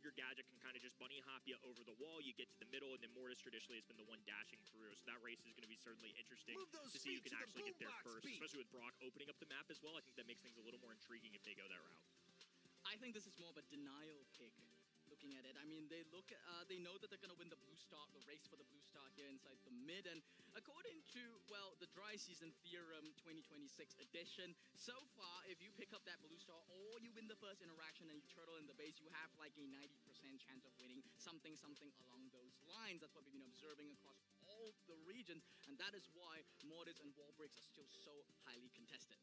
Edgar Gadget can kind of just bunny hop you over the wall. You get to the middle, and then Mortis traditionally has been the one dashing through. So that race is going to be certainly interesting to see who can actually get there first, especially with Brock opening up the map as well. I think that makes things a little more intriguing if they go that route. I think this is more of a denial pick. Looking at it, I mean, they know that they're going to win the blue star, the race for the blue star here inside the mid. And according to, well, the Dry Season Theorem 2026 edition, so far, if you pick up that blue star or you win the first interaction and you turtle in the base, you have like a 90% chance of winning something along those lines. That's what we've been observing across all the regions. And that is why Mortis and wall breaks are still so highly contested.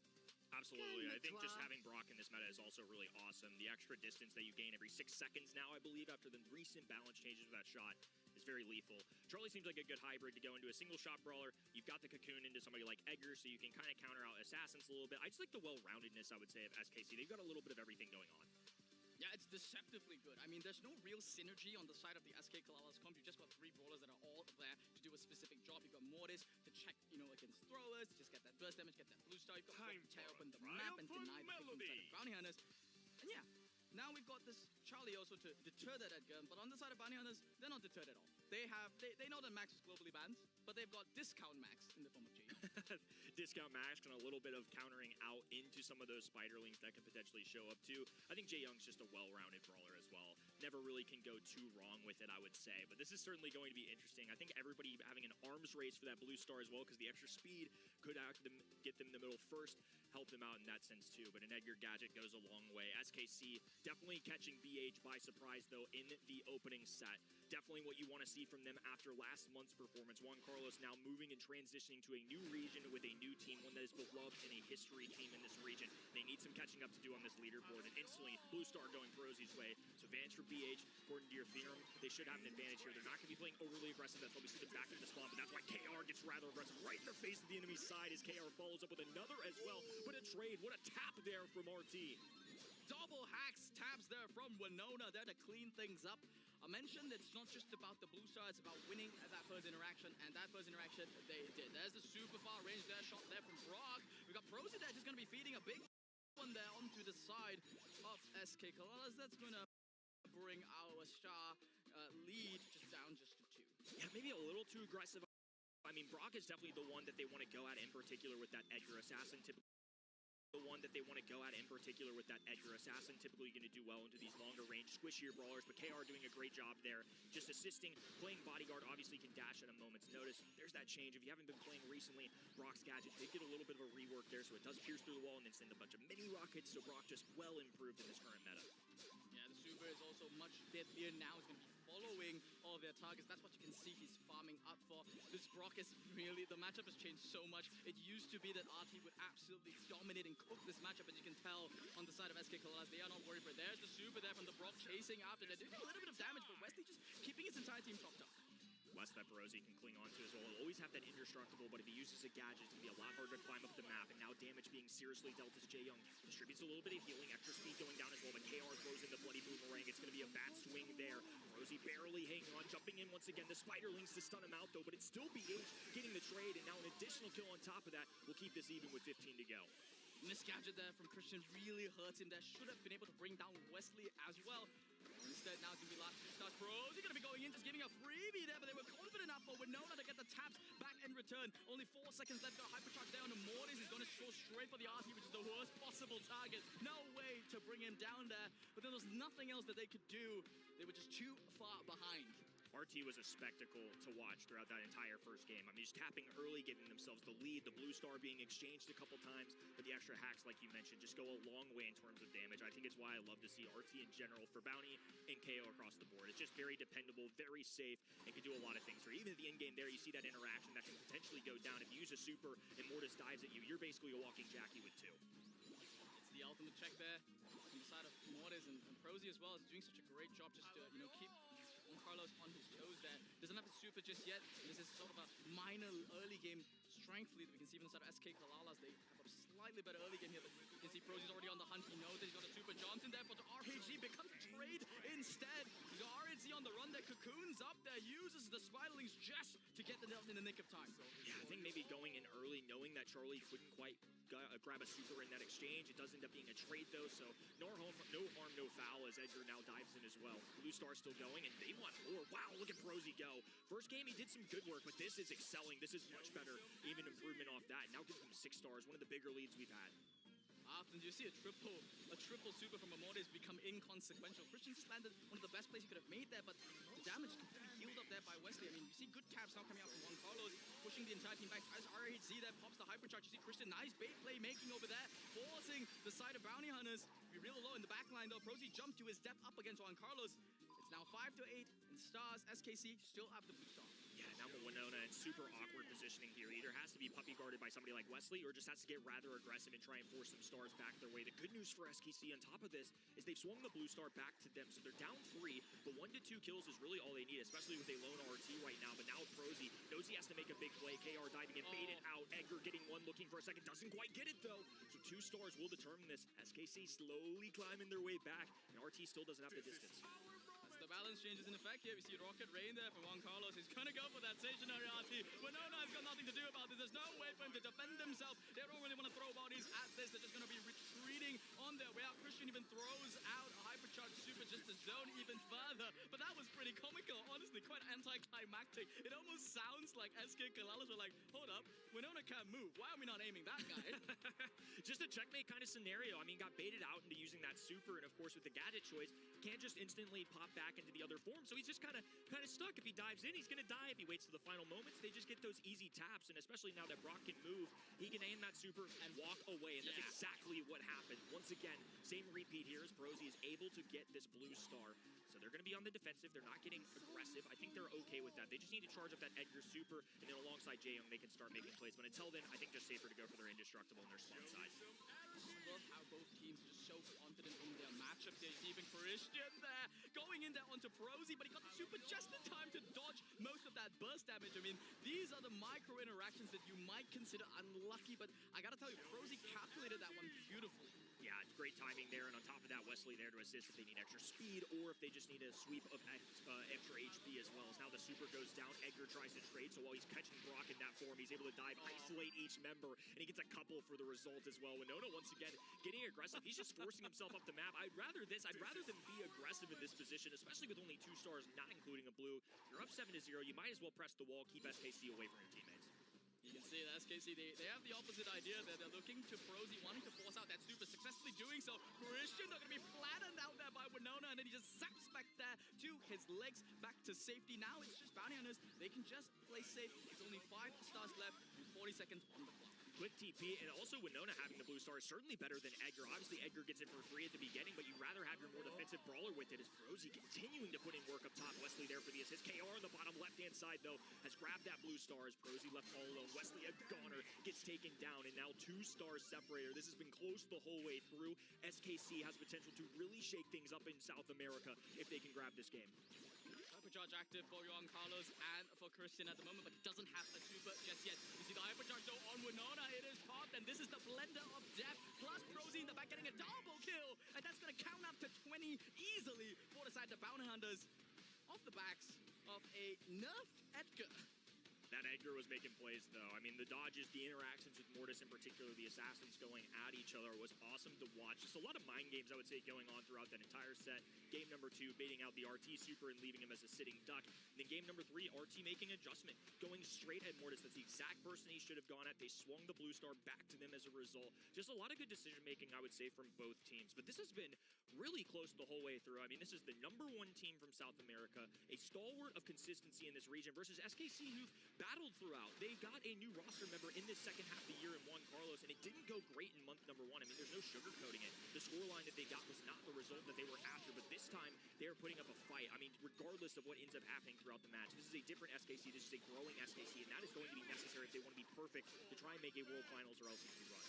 Absolutely. I think just having Brock in this meta is also really awesome. The extra distance that you gain every 6 seconds now, I believe, after the recent balance changes of that shot is very lethal. Charlie seems like a good hybrid to go into a single shot brawler. You've got the cocoon into somebody like Edgar, so you can kind of counter out assassins a little bit. I just like the well-roundedness, I would say, of SKC. They've got a little bit of everything going on. Yeah, it's deceptively good. I mean, there's no real synergy on the side of the SK Kalala's comp. You just got 3 brawlers that are all there to do a specific job. You've got Mortis to check, against throwers, to just get that burst damage, get that blue star. You've got to tear open the map and deny the inside of Bounty Hunters. And yeah, now we've got this Charlie also to deter that Edgar, but on the side of Bounty Hunters, they're not deterred at all. They know that Max is globally banned, but they've got Discount Max in the form of Jay. Discount Max and a little bit of countering out into some of those spiderlings that can potentially show up too. I think Jae Young's just a well-rounded brawler as well. Never really can go too wrong with it, I would say. But this is certainly going to be interesting. I think everybody having an arms race for that blue star as well, because the extra speed could get them in the middle first, help them out in that sense too. But an Edgar Gadget goes a long way. SKC definitely catching BH by surprise though in the opening set. Definitely what you want to see from them after last month's performance. Juan Carlos now moving and transitioning to a new region with a new team, one that is beloved and a history team in this region. They need some catching up to do on this leaderboard, and instantly Blue Star going Rosy's way. So advantage for BH, according to your theorem, they should have an advantage here. They're not going to be playing overly aggressive. That's why we see them back in the spawn, but that's why KR gets rather aggressive right in the face of the enemy side as KR follows up with another as well. But a trade, what a tap there from RT. Double hacks tabs there from Winona there to clean things up. I mentioned it's not just about the blue star, it's about winning at that first interaction, and that first interaction they did. There's the super far range there, shot there from Brock. We got Prosy there just going to be feeding a big one there onto the side of SK Kalalas. That's going to bring our star lead down just to 2. Yeah, maybe a little too aggressive. I mean, Brock is definitely the one that they want to go at in particular with that Edgar Assassin. Typically going to do well into these longer range, squishier brawlers, but KR doing a great job there, just assisting, playing bodyguard, obviously can dash at a moment's notice. There's that change. If you haven't been playing recently, Brock's gadget did get a little bit of a rework there, so it does pierce through the wall and then send a bunch of mini rockets, so Brock just well improved in this current meta. Yeah, the super is also much deadlier now. He's going to be following all their targets. That's what you can see he's farming up for. This Brock is really, the matchup has changed so much. It used to be that RT would absolutely dominate and cook this matchup, as you can tell on the side of SK Kalalas. They are not worried for it. There's the super there from the Brock chasing after. They're doing a little bit of damage, but Wesley just keeping his entire team chopped up. West that Rosie can cling onto as well. He'll always have that indestructible, but if he uses a gadget, it's going to be a lot harder to climb up the map. And now damage being seriously dealt as Jae Young distributes a little bit of healing, extra speed going down as well, but KR throws in the bloody boomerang. It's going to be a bad swing there. Rosie barely hanging on, jumping in once again. The Spiderlings to stun him out though, but it's still BH getting the trade, and now an additional kill on top of that will keep this even with 15 to go. Miss gadget there from Christian really hurts him there. Should have been able to bring down Wesley as well. Instead, now it's going to be last 2 stars. Pros are going to be going in, just giving a freebie there, but they were confident enough for Winona to get the taps back in return. Only 4 seconds left. Got Hypercharge there on the Mortis. He's going to go straight for the RT, which is the worst possible target. No way to bring him down there, but there was nothing else that they could do. They were just too far behind. RT was a spectacle to watch throughout that entire first game. I mean, just tapping early, giving themselves the lead, the blue star being exchanged a couple times, but the extra hacks, like you mentioned, just go a long way in terms of damage. I think it's why I love to see RT in general for Bounty and KO across the board. It's just very dependable, very safe, and can do a lot of things. Or even at the end game there, you see that interaction that can potentially go down. If you use a super and Mortis dives at you, you're basically a walking Jackie with 2. The ultimate check there on the side of Mortis and Prosy as well is doing such a great job just to, keep Juan Carlos on his toes there. Doesn't have the super just yet. This is sort of a minor early game strength lead that we can see from the side of SK Kalalas. They have a slightly better early game here, but you can see Prosy's already on the hunt. He knows that he's got a super Johnson there, but the RPG becomes a trade instead. The RNC on the run there, cocoons up there, uses the Spiderlings just to get the themselves in the nick of time. Yeah, I think maybe going in early, knowing that Charlie couldn't quite grab a super in that exchange. It does end up being a trade, though, so no harm, no foul as Edgar now dives in as well. Blue Star still going, and they want more. Wow, look at Prosy go. First game, he did some good work, but this is excelling. This is much better. Even improvement off that. Now gives him 6 stars, one of the bigger leads we've had. Often do you see a triple super from Immortals become inconsequential. Christian just landed one of the best plays he could have made there, but the damage completely healed up there by Wesley. I mean, you see good caps now coming out from Juan Carlos, pushing the entire team back. As RHZ there pops the hypercharge, you see Christian, nice bait play making over there, forcing the side of Bounty Hunters. Be real low in the backline though. Prosy jumped to his depth up against Juan Carlos. It's now 5-8 in stars. SKC still have the blue star. Yeah, now Winona in super awkward positioning here. Either has to be puppy guarded by somebody like Wesley or just has to get rather aggressive and try and force some stars back their way. The good news for SKC on top of this is they've swung the blue star back to them. So they're down 3, but 1 to 2 kills is really all they need, especially with a lone RT right now. But now with Prosy, knows he has to make a big play. KR diving in, baited out. Edgar getting one, looking for a second. Doesn't quite get it though. So 2 stars will determine this. SKC slowly climbing their way back, and RT still doesn't have the distance. The balance changes in effect here. We see Rocket Rain there from Juan Carlos. He's gonna go for that stationary RT. Winona has got nothing to do about this. There's no way for him to defend himself. They don't really want to throw bodies at this. They're just gonna be retreating on their way out. Christian even throws out a hypercharged super just to zone even further. But that was pretty comical, honestly, quite anticlimactic. It almost sounds like SK Kalalis were like, hold up, Winona can't move. Why are we not aiming that guy? Just a checkmate kind of scenario. I mean, got baited out into using that super, and of course with the gadget choice, can't just instantly pop back into the other form, so he's just kind of stuck. If he dives in, he's gonna die. If he waits to the final moments, they just get those easy taps, and especially now that Brock can move, he can aim that super and walk away, and that's exactly what happened. Once again, same repeat here as Prosy is able to get this blue star. So they're going to be on the defensive. They're not getting aggressive. I think they're okay with that. They just need to charge up that Edgar super, and then alongside Jaeyoung, they can start making plays. But until then, I think just safer to go for their indestructible on their spawn side. I love how both teams are just so confident in their matchup. There's even Christian there, going in there onto Prosy, but he got the super just in time to dodge most of that burst damage. I mean, these are the micro interactions that you might consider unlucky, but I gotta tell you, Prosy calculated that one beautifully. Yeah, it's great timing there, and on top of that, Wesley there to assist if they need extra speed or if they just need a sweep of extra HP as well. As now the super goes down, Edgar tries to trade, so while he's catching Brock in that form, he's able to dive, isolate each member, and he gets a couple for the result as well. Winona, once again, getting aggressive. He's just forcing himself up the map. I'd rather them be aggressive in this position, especially with only 2 stars, not including a blue. You're up 7-0, you might as well press the wall, keep SKC away from your teammates. You can see that SKC, they have the opposite idea there. They're looking to Prosy, wanting to force out that super, successfully doing so. Christian, they're going to be flattened out there by Winona, and then he just zaps back there to his legs, back to safety. Now it's just Bounty Hunters. They can just play safe. It's only 5 stars left and 40 seconds on the clock. Quick TP, and also Winona having the blue star is certainly better than Edgar. Obviously, Edgar gets it for free at the beginning, but you'd rather have your more defensive brawler with it as Prosy continuing to put in work up top. Wesley there for the assist. KR on the bottom left-hand side, though, has grabbed that blue star as Prosy left all alone. Wesley, a goner, gets taken down, and now 2 stars separator. This has been close the whole way through. SKC has potential to really shake things up in South America if they can grab this game. Hypercharge active for Juan Carlos and for Christian at the moment, but doesn't have a super just yet. You see the hypercharge though on Winona, it is popped, and this is the blender of death, plus Prosy in the back getting a double kill, and that's gonna count up to 20 easily for the side of the Bounty Hunters off the backs of a nerfed Edgar. That Edgar was making plays, though. I mean, the dodges, the interactions with Mortis in particular, the assassins going at each other was awesome to watch. Just a lot of mind games, I would say, going on throughout that entire set. Game number 2, baiting out the RT super and leaving him as a sitting duck. And then game number 3, RT making adjustment, going straight at Mortis. That's the exact person he should have gone at. They swung the blue star back to them as a result. Just a lot of good decision-making, I would say, from both teams. But this has been really close the whole way through. I mean, this is the #1 team from South America, a stalwart of consistency in this region versus SKC, who've battled throughout. They got a new roster member in this second half of the year in Juan Carlos, and it didn't go great in month number 1. I mean, there's no sugarcoating it. The scoreline that they got was not the result that they were after, but this time they are putting up a fight. I mean, regardless of what ends up happening throughout the match, this is a different SKC. This is a growing SKC, and that is going to be necessary if they want to be perfect to try and make a World Finals or else it's run.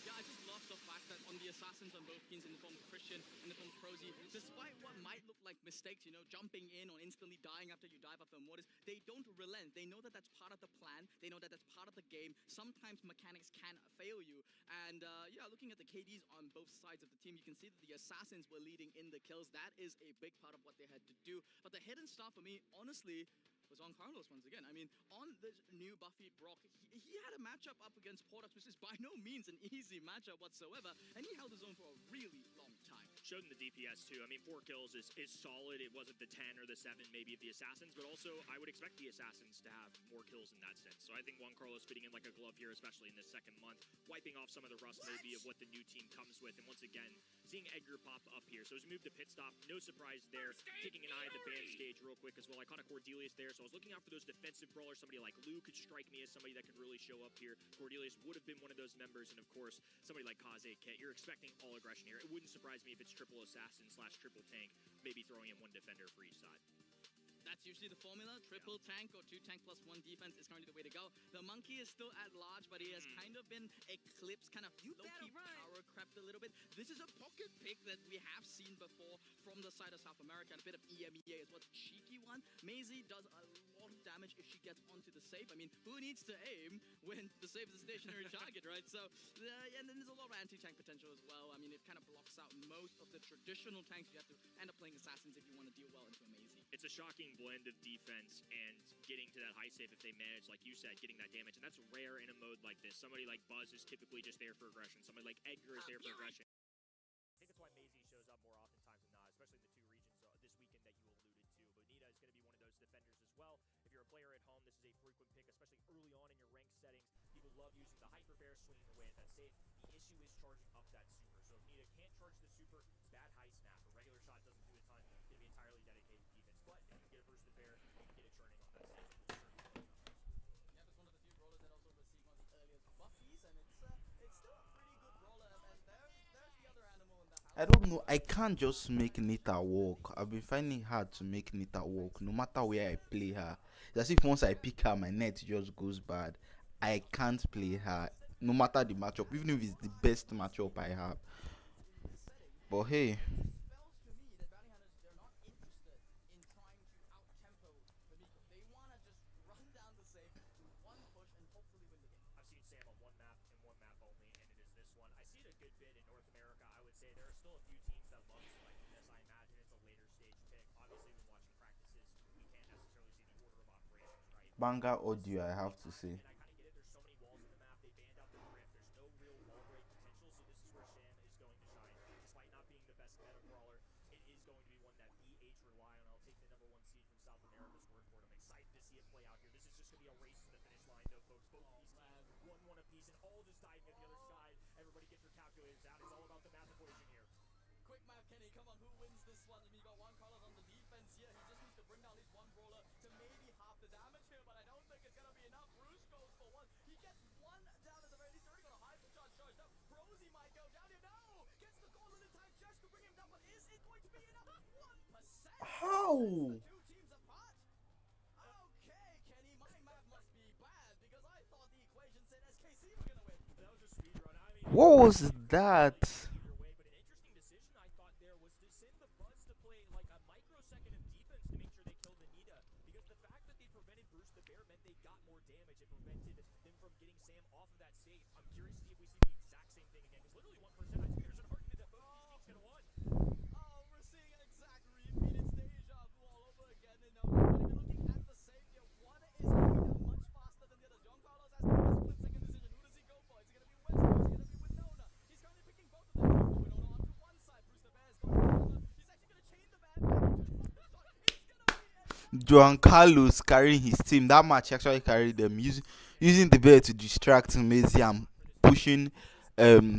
Yeah, I just love the fact that on the assassins on both teams, in the form of Christian and the form of Prosy, despite what might look like mistakes, you know, jumping in or instantly dying after you dive after a Mortis, they don't relent. They know that that's part of the plan. They know that that's part of the game. Sometimes mechanics can fail you. And yeah, looking at the KDs on both sides of the team, you can see that the assassins were leading in the kills. That is a big part of what they had to do. But the hidden star for me, honestly, was on Carlos once again. I mean, on this new Buffy Brock, he had a matchup up against Portox, which is by no means an easy matchup whatsoever, and he held his own for a really long time. Showed in the DPS too. I mean, 4 kills is solid. It wasn't the 10 or the 7 maybe of the Assassins, but also I would expect the Assassins to have more kills in that sense. So I think Juan Carlos fitting in like a glove here, especially in this second month, wiping off some of the rust maybe of what the new team comes with. And once again, seeing Edgar pop up here. So he's moved to pit stop. No surprise there. Taking an eye at the band stage real quick as well. I caught a Cordelius there, so I was looking out for those defensive brawlers. Somebody like Lou could strike me as somebody that could really show up here. Cordelius would have been one of those members, and of course, somebody like Kaze Kit. You're expecting all aggression here. It wouldn't surprise me if it's triple assassin / triple tank, maybe throwing in 1 defender for each side. That's usually the formula. Triple tank or 2 tank plus 1 defense is currently the way to go. The monkey is still at large, but he has kind of been eclipsed, kind of low-key power crept a little bit. This is a pocket pick that we have seen before from the side of South America, and a bit of EMEA as well. Cheeky one. Maisie does a lot of damage if she gets onto the save. I mean, who needs to aim when the save is a stationary target, right? So, and then there's a lot of anti-tank potential as well. I mean, it kind of blocks out most of the traditional tanks. You have to end up playing assassins if you want to deal well into a Maisie. It's a shocking blend of defense and getting to that high save if they manage, like you said, getting that damage. And that's rare in a mode like this. Somebody like Buzz is typically just there for aggression. Somebody like Edgar is there for aggression. I think that's why Maisie shows up more oftentimes than not, especially in the 2 regions this weekend that you alluded to. But Nita is going to be one of those defenders as well. If you're a player at home, this is a frequent pick, especially early on in your ranked settings. People love using the Hyper Bear, swinging away at that save. The issue is charging up that super. So if Nita can't charge the super, it's bad high snap. A regular shot doesn't do a ton. It's going to be entirely dedicated to defense. But if you get a burst of bear, you can get it churning on that stage. Yeah, it's one of the few brawlers that also received one of the earliest buffies, and it's still a pretty good brawler. And there's the other animal in the house. I don't know. I can't just make Nita walk. I've been finding it hard to make Nita walk, no matter where I play her. It's as if once I pick her, my net just goes bad. I can't play her, no matter the matchup, even if it's the best matchup I have. But hey, Spells to me that bounty hunters, they're not interested in trying to out-tempo the Miko. They want to just run down the save, do 1 push, and hopefully win the game. I've seen Sam on 1 map and 1 map only, and it is this one. I see it a good bit in North America. I would say there are still a few teams that love selecting this. I imagine it's a later stage pick. Obviously, when watching practices, we can't necessarily see the order of operations, right? banger audio, I have to say. And I kind of get it. There's so many walls in the map. They banned out the drift. There's no real wall break potential, so this is where Sham is going to shine. Despite not being the best meta brawler, it is going to be one that BH rely on. I'll take the #1 seed from South America's word for it. I'm excited to see it play out here. This is just going to be a race to the finish line, though, folks. Both of these teams, 1-1 apiece, and all just diving at the other side. Everybody get your calculators out. It's all about the math equation here. Quick map, Kenny. Come on, who wins this one? I mean, you got Juan Carlos on the defense here. He just needs to bring down at least 1 brawler to maybe half the damage here, but I don't think it's going to be enough. Rouge goes for 1. He gets 1 down at the very least. Already got a hyper charge charged up. Prosy might go down here. No! Gets the golden attack just to bring him down, but is it going to be enough? 1%? How? The 2 teams apart? Okay, Kenny, my math must be bad because I thought the equation said SKC were going to win. That was a speed run. I mean, What was that? either way, but an interesting decision I thought there was to send the Buzz to play like a microsecond of defense to make sure they killed the Nita, because the fact that they prevented Bruce the Bear meant they got more damage. It prevented them from getting Sam off of that safe. I'm curious to see if we see the exact same thing again, because literally 1%, I think there's an argument that both these teams could have won. Oh, we're seeing an exact repeat. It's deja vu all over again. And now we're going to be looking at the save here. One is going down much faster than the other. John Carlos has to make a split-second decision. Who does he go for? Is he going to be West? Is he going to be Winona? He's currently picking both of them. Winona onto one side. Bruce the Bear is going to the other. He's actually going to chain the bad back into the shot. It's going to be Juan Carlos carrying his team. That match actually carried them using the bear to distract Maisie and pushing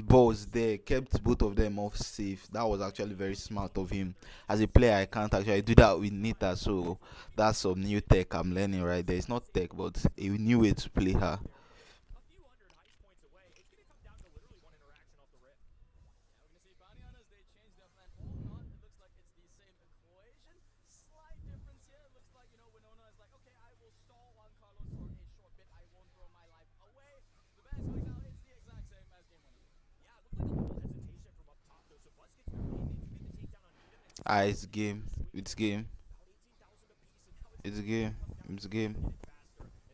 balls there, kept both of them off safe. That was actually very smart of him. As a player, I can't actually do that with Nita, so that's some new tech I'm learning right there. It's not tech, but a new way to play her. A few hundred heist points away. It's going to come down to literally 1 interaction off the rip. Yeah, we're going to see Bounty Hunters, they change their plan or not. It looks like it's the same equation. Slight difference here. It looks like, Winona is like, okay, I will stall Juan Carlos for a short bit. I won't throw my life away. The Bears going down. It's the exact same as game 1. Ah, it's game. It's game. It's game. It's game. And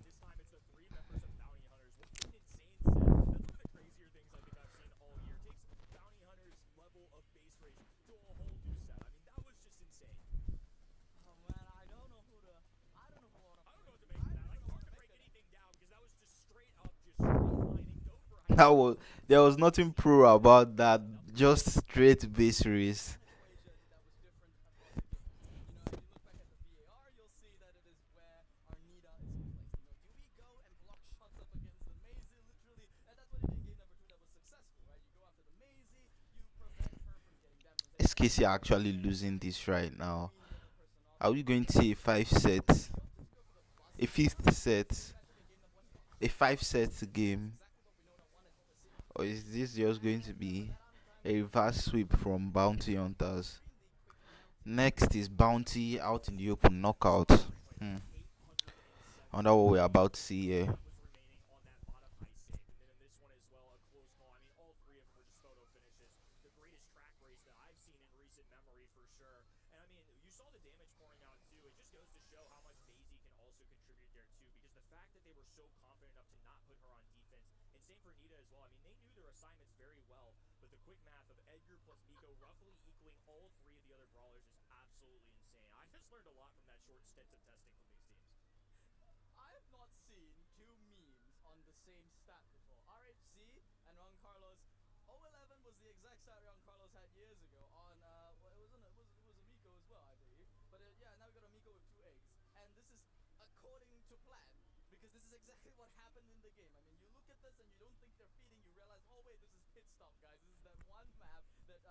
this time it's the three members of Bounty Hunters. What an insane set. That's one of the crazier things I think I've seen all year. Takes Bounty Hunters' level of base race to a whole new set. I mean, that was just insane. Oh man, I don't know who to. I don't know who to. I don't know what to make of that. Like, it's hard to break anything down because that was just straight up, just straight lining, go for That was there was nothing pro about that. Just straight base race. Situation that was different across the game. If you look back at the VAR, you'll see that it is where Arnita is placed. Do we go and block shots up against the Maisie, literally? And that's what he did in game number 2 that was successful, right? You go after the Maisie, you prevent her from getting damage. SKC are actually losing this right now. The other person off. Are we going to see a 5 set, Just go for the bus. a fifth set, Matchup in game number 1 is a 5 set game, exactly what we know that wanted to see. or is this just going to be a reverse sweep from Bounty Hunters? Next is Bounty out in the open knockout. I wonder what we're about to see here. was remaining on that bottom high safe. And then in this one as well, a close call. I mean, all three of them were just photo finishes. The greatest track race that I've seen in recent memory for sure. And I mean, you saw the damage pouring out too. It just goes to show how much Maisie can also contribute there too. Because the fact that they were so confident enough to not put her on defense, and same for Nita as well. I mean, they knew their assignments very well. But the quick math of Edgar plus Miko roughly equaling all three of the other brawlers is absolutely insane. I just learned a lot from that short stint of testing from these teams. I have not seen two memes on the same stat before. RHC and Ron Carlos. 011 was the exact stat Ron Carlos had years ago on well, it was a Miko as well, I believe. But yeah, now we got a Miko with 2 eggs, and this is according to plan because this is exactly what happened in the game. I mean, you look at this and you don't think they're feeding, you realize, oh wait, this is pit stop, guys. This is that one map that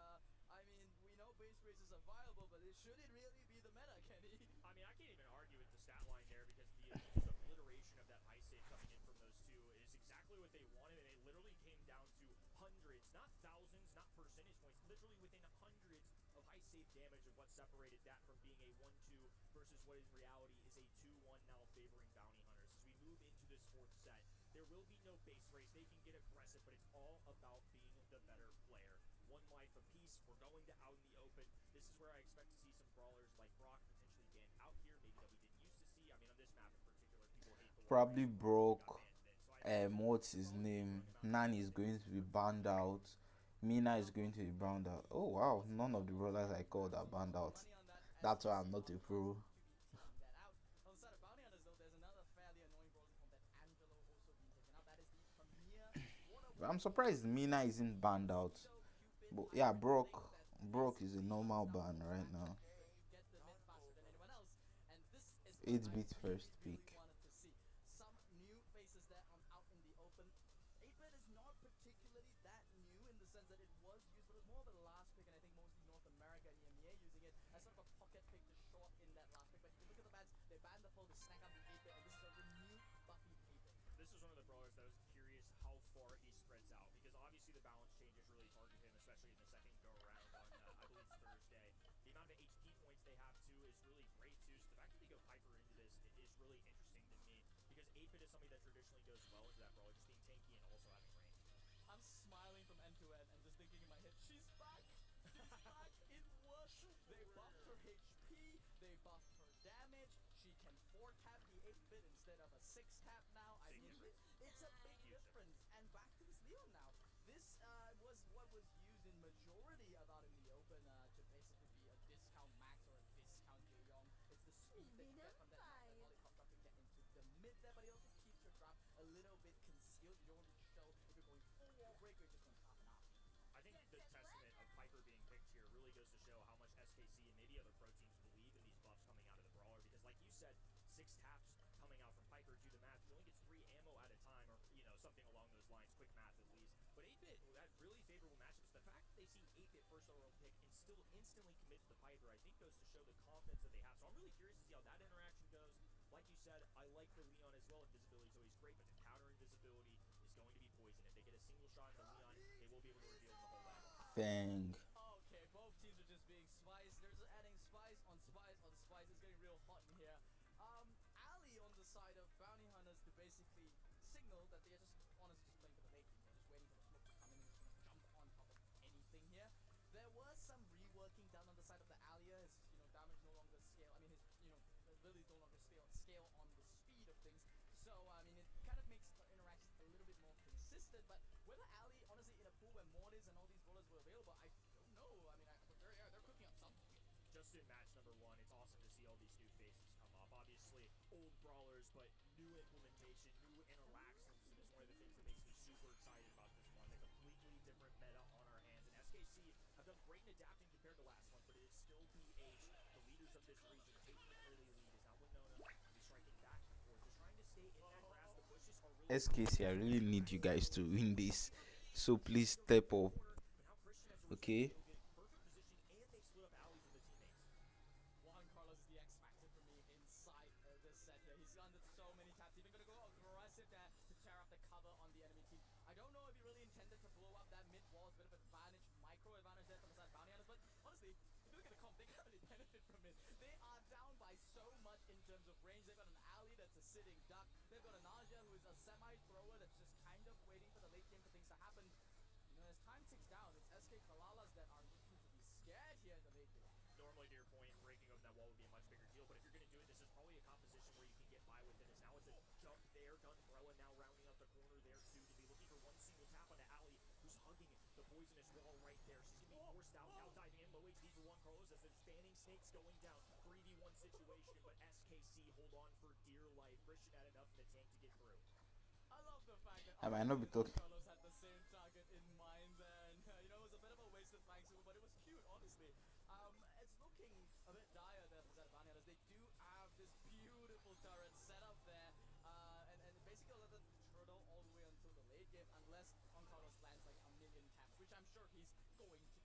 I mean, we know base races are viable, but should it really be the meta, Kenny? I mean, I can't even argue with the stat line there because the just obliteration of that high save coming in from those two is exactly what they wanted, and it literally came down to hundreds, not thousands, not percentage points, literally within hundreds of high save damage of what separated that from being a 1-2 versus what in reality is a 2-1 now favoring Bounty Hunters. As we move into this fourth set, there will be no base race. They can get aggressive, but it's all about being the better player. One life apiece. We're going to out in the open. This is where I expect to see some brawlers like Brock potentially ban out here, maybe that we didn't used to see. I mean, on this map in particular, people hate the Probably Broke. So I What's his name? Nani is going to be banned out. Mina is going to be banned out. Oh wow, none of the brawlers I called are banned out. That's why I'm not a pro. That out. On the side of Bounty Hunters, though, there's another fairly annoying brawler from that Angelo also being taken out. That is the Premier Water. I'm surprised Mina isn't banned out. But yeah, Broke is a normal ban right now. Get the mid faster than anyone else, and this is 8-bit first really pick. wanted to see. Some new faces there on out in the open. 8-bit is not particularly that new in the sense that it was used, but it was more of a last pick, and I think mostly North America and EMEA using it as sort of a pocket pick to short in that last pick. But you can look at the bans, they banned the full to snack up the 8-bit, and this is a renewed Buffy paypick. this is one of the brawlers that I was curious how far he spreads out because obviously the balance changes really target him, especially in the second go around on I believe it's Thursday. The amount of HP points they have too is really great too. So the fact that they go Piper into this is really interesting to me because 8-bit is something that traditionally goes well into that brawler, just being tanky and also having range. I'm smiling from end to end and just thinking in my head, she's back! She's back! It works! They buffed her HP, they buffed her damage, she can 4-tap the 8-bit instead of a 6-tap now. I mean, it's a big difference. And back to this Leon now. This was what was used in majority of out in the open to basically be a discount Max or a discount Jaeyong. It's the speed that you get from that lollipop dropping that into the mid there, but it also keeps your drop a little bit concealed. You don't want to show if you're going full wall break or just going to top it off. I think the testament of Piper being picked here really goes to show how much SKC and maybe other pro teams believe in these buffs coming out of the brawler because like you said, 6 taps coming out from Piper, do the math, she only gets 3 ammo at a time or something along those lines, quick math at least. But 8-bit had really favorable matchups. The fact that they see 8-bit first overall pick and still instantly commit to the Piper I think goes to show the confidence that they have. So I'm really curious to see how that interaction goes. Like you said, I like the Leon as well. Invisibility is always great, but the counter invisibility is going to be poison. If they get a single shot into Leon, they will be able to reveal the whole battle. Fang. Okay, both teams are just being spiced. They're just adding spice on spice on spice. It's getting real hot in here. Ali on the side of Bounty Hunters to basically signal that they are just honestly just playing for the late game. They're just waiting for the smoke to come in and just gonna jump on top of anything here. There was some reworking done on the side of the Alia So, I mean, it kind of makes the interactions a little bit more consistent, but whether Ali, honestly, in a pool where Mortis and all these brawlers were available, I don't know. I mean, they're cooking up something. Just in match number 1, it's awesome to see all these new faces come up. Obviously, old brawlers, but new implementation, new interactions, and it's one of the things that makes me super excited about this one. A completely different meta on our hands, and SKC have done great in adapting compared to last one, but it is still BH, the leaders of this region, taking an early lead. Is now Winona will be striking back and forth, just trying to stay in that grass. The bushes are really SKC, I really need you guys to win this, so please step up. but now Christian has a Okay. little bit perfect positioning, and they split up Ali from the teammates. Juan Carlos is the X factor for me inside this set here. He's under so many taps, even gonna go aggressive there to tear up the cover on the enemy team. I don't know if he really intended to blow up that mid wall. It's a bit of advantage, micro advantage there from the side of Bounty Hunters, but honestly, if you look at the comp, they can't really benefit from it. They are down by so much in terms of range. They've got an Ali that's a sitting duck. They've got a Naja who is a semi-thrower that's just kind of waiting for the late game for things to happen. You know, as time ticks down, it's SK Kalalas that are looking to be scared here in the late game. Normally, to your point, breaking open that wall would be a much bigger deal, but if you're going to do it, this is probably a composition where you can get by with it. As now it's a jump there, Gunbrella now rounding up the corner there too, to be looking for one single tap onto Ali, who's hugging the poisonous wall right there. She's going to be forced out, now diving in, low HP for Juan Carlos as there's spanning snakes going down. 3v1 situation, but SKC hold on for dear life. Christian had enough in the tank to get through. I love the fact that I might not be talking. Carlos had the same target in mind there, and you know, it was a bit of a wasted flank super, but it was cute, honestly. It's looking a bit dire there for Zedvania, as they do have this beautiful turret set up there, and basically let them turtle all the way until the late game, unless Juan Carlos lands like a million taps, which I'm sure he's going to do.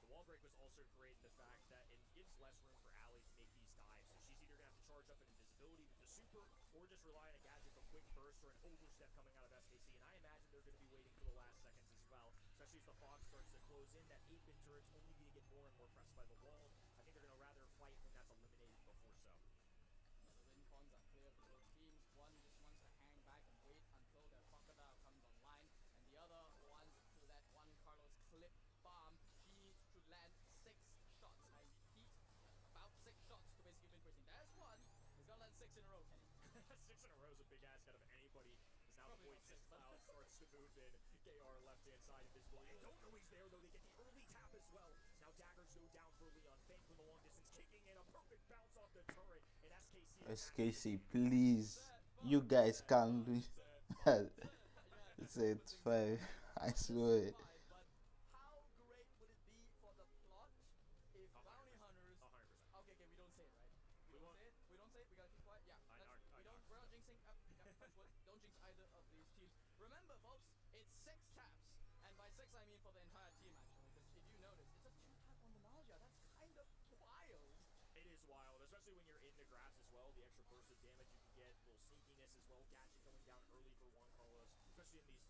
The wall break was also great in the fact that it gives less room for Ali to make these dives. So she's either going to have to charge up an invisibility with the super, or just rely on a gadget for quick burst or an overstep coming out of SKC. And I imagine they're going to be waiting for the last seconds as well, especially as the Fox starts to close in. That 8-pin turret's only going to get more and more pressed by the wall. I think they're going to rather fight when that's eliminated before so. The win cons are clear for both teams. One just wants to hang back and wait until their crocodile comes online, and the other wants to let Juan Carlos clip bomb. She needs to land 6 shots. I repeat, about 6 shots to basically win Christian. There's one. He's gonna land 6 in a row, Kenny. 6 in a row is a big ask out of anybody. As now the Probably poison not 6, but- cloud starts to move in. KR left-hand side invisible. And don't know he's there, though. They get the early tap as well. Now daggers go down for Leon. Fang from the long distance, kicking in a perfect bounce off the turret. And SKC, please. You guys can't lose. It's 8-5. I swear. But how great would it be for the plot if Bounty Hunters... 100%. Okay, we don't say it, right? We don't say it? We don't say it? We gotta keep quiet? Yeah. We're not jinxing. Don't jinx either of these teams. Remember, folks, it's 6 taps. And by 6, I mean for the entire team, actually. Because if you notice, it's a 2-tap on the Nausea. That's kind of wild. It is wild, especially when you're in the grass as well. The extra burst of damage you can get, a little sneakiness as well. Gadget going down early for Juan Carlos, especially in these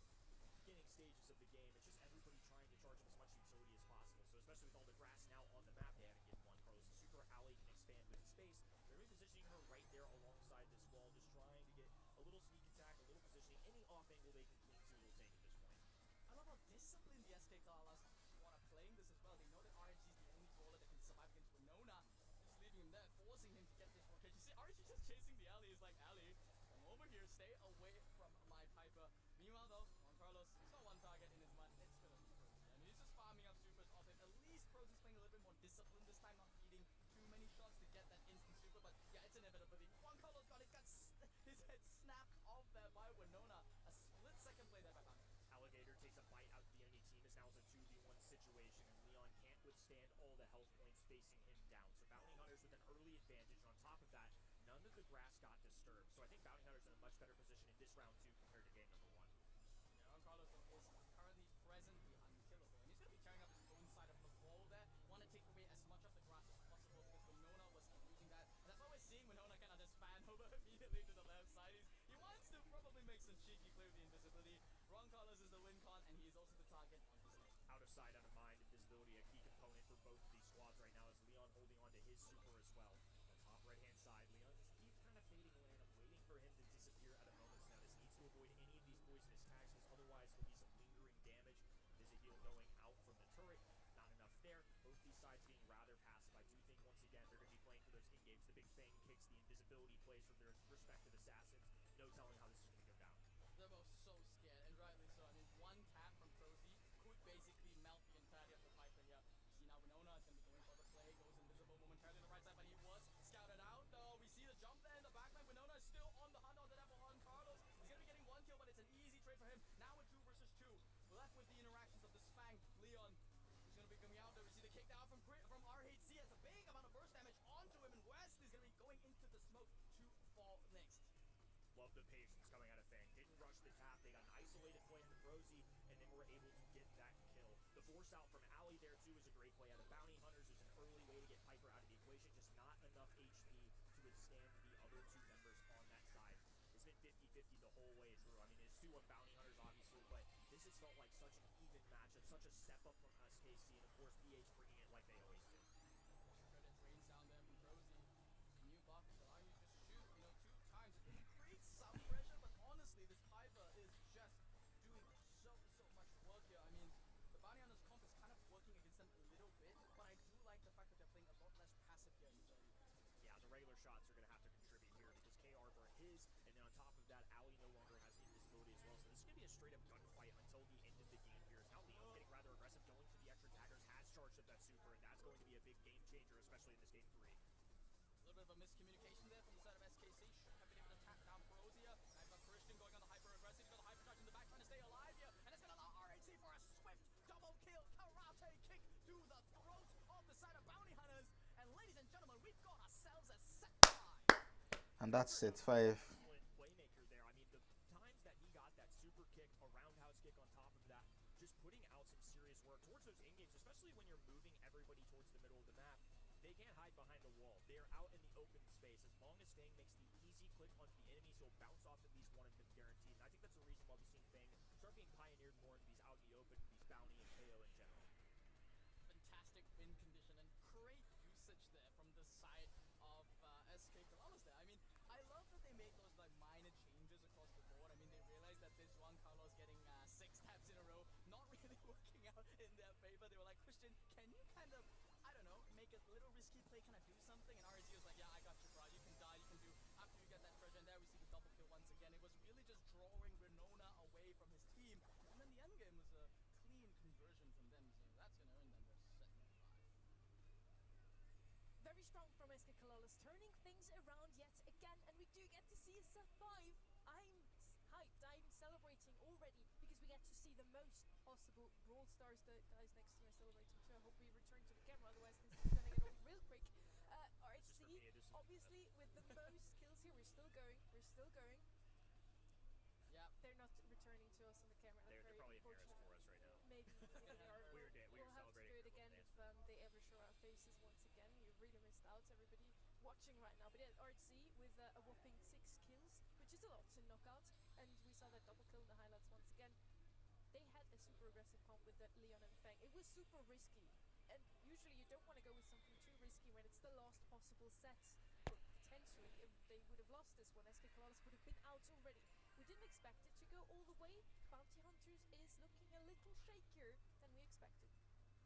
beginning stages of the game. It's just everybody trying to charge him as much utility as possible. So especially with all the grass now on the map, they haven't given Juan Carlos a super. Ali can expand with space. They're repositioning her right there alongside this wall, just trying to get a little sneak attack, a little positioning. Any off angle they can cling to, they'll take at this point. I love how disciplined the SK Kalalas want to playing this as well. They know that RNG is the only brawler that can survive against Winona. Just leaving him there, forcing him to get this rotation. You see, RNG just chasing the alley. Is like, Ali, come over here, stay away from my Piper. Meanwhile, though, Juan Carlos, he's got one target in his mind. It's gonna be Prozy. I mean, he's just farming up supers off him. At least Prozy's playing a little bit more disciplined this time, not feeding too many shots to get that instant super. But yeah, it's inevitability. Juan Carlos got his head snapped off there by Winona. A split-second play there by Bounty. Alligator takes a bite out of the enemy team. As now it's a 2v1 situation, and Leon can't withstand all the health points facing him down. So Bounty Hunters with an early advantage. On top of that, none of the grass got disturbed. So I think Bounty Hunters in a much better position in this round 2 compared to game number 1. Yeah, Juan Carlos is currently presently unkillable, and he's going to be tearing up his own side of the wall there. Want to take away as much of the grass as possible because Winona was using that. And that's why we're seeing Winona kind of just fan over immediately to the left side. He wants to probably make some cheeky play with the invisibility. Juan Carlos is the win con, and he is also the target on his lane. Out of sight, out of mind, invisibility, a key component for both of these squads right now, as Leon holding on to his super as well. On top right-hand side, Leon just keeps kind of fading away, and I'm waiting for him to disappear at a moment's notice. Needs to avoid any of these poisonous tags, because otherwise there'll be some lingering damage. Visi-heal going out from the turret. Not enough there. Both these sides being rather passive. I do think, once again, they're going to be playing for those in-games. The Big Fang kicks, the invisibility plays from their respective assassins. No no telling how this is going to go down. They're both so scared, and rightly so. I mean, one tap from Prosy could basically melt the entirety of the Piper here. You see now Winona is going to be going for the play, goes invisible momentarily on the right side, but he was scouted out, though. We see the jump there in the backline. Winona is still on the hunt on the level on Carlos. He's going to be getting one kill, but it's an easy trade for him. Now with 2 versus 2, left with the interactions of this Fang, Leon, who's going to be coming out there. We see the kick down from RHC. It's a big amount of burst damage onto him, and West is going to be going into the smoke to fall next. Love the patience coming out of Fang. Didn't rush the tap. They got an isolated play from Prosy, and then were able to get that kill. The force out from Ali there, too, is a great play out of Bounty Hunters. Is an early way to get Piper out of the equation. Just not enough HP to withstand the other 2 members on that side. It's been 50-50 the whole way through. I mean, it's 2-1 Bounty Hunters, obviously, but this has felt like such an even matchup, such a step up from SKC, and of course, BH bringing it like they always do. Credit drains down there from Prosy. New buff allowing you to shoot, 2 times. It creates some pressure, but honestly, this Piper is just doing so much work here. I mean, the Bounty Hunters comp is kind of working against them a little bit, but I do like the fact that they're playing a lot less passive here in this early phase. Yeah, the regular shots are going to have to contribute here because KR for his, and then on top of that, Ali no longer has the invisibility as well. So this is going to be a straight-up gunfight until the end of the game here. Now Leon's getting rather aggressive, going for the extra daggers, has charged up that super, and that's going to be a big game changer, especially in this game 3. A little bit of a miscommunication there from the side of SKC. Should have been able to tap down Prozia. Now you've got Christian going on the hyper aggressive. He's got the hyper charge in the back, trying to stay alive here. And it's going to allow RHC for a swift double kill. Karate kick to the throat of the side of Bounty Hunters. And ladies and gentlemen, we've got ourselves a set 5. And that's set 5. Excellent playmaker there. I mean, the times that he got that super kick, a roundhouse kick on top of that, just putting out some serious work towards those in-games, especially when you're moving everybody towards the middle of the map. They can't hide behind the wall. They are out in the open space. As long as Fang makes the easy click onto the enemies, he'll bounce off at least one of them guaranteed. And I think that's the reason why we've seen Fang start being pioneered more into these out in the open, these Bounty and KO in general. Fantastic win condition and great usage there from the side of SK Kalamas there. I mean, I love that they made those like minor changes across the board. I mean, they realized that this Juan Carlos getting 6 taps in a row not really working out in their favor. They were like, Christian, can you kind of, I don't know, make a little risky play, kind of do something? And RSG was like, yeah, I got you, bro. You can die, you can do, after you get that treasure. And there we see the double kill once again. It was really just drawing Renona away from his team. And then the end game was a clean conversion from them. So that's going to earn them their set 5. Very strong from SK Kalalas, turning things around yet again, and we do get to see a set 5. I'm hyped, I'm celebrating already, because we get to see the most possible Brawl Stars. The guys next to me are celebrating too. I hope we return to the camera, otherwise this is gonna get old real quick. RHC, obviously with the most kills here, we're still going. Yeah. They're not returning to us on the camera. They're probably embarrassed for us right now. Maybe they are. We were We'll have to do it again if they ever show our faces once again. You really missed out, everybody watching right now. But yeah, RHC with a whopping 6 kills, which is a lot in knockout. And we saw that double kill in the highlights once again. They had a super aggressive comp with the Leon and Fang. It was super risky. And usually you don't want to go with something too risky when it's the last possible set. Or potentially, if they would have lost this one, SK Kalalas would have been out already. We didn't expect it to go all the way. Bounty Hunters is looking a little shakier than we expected.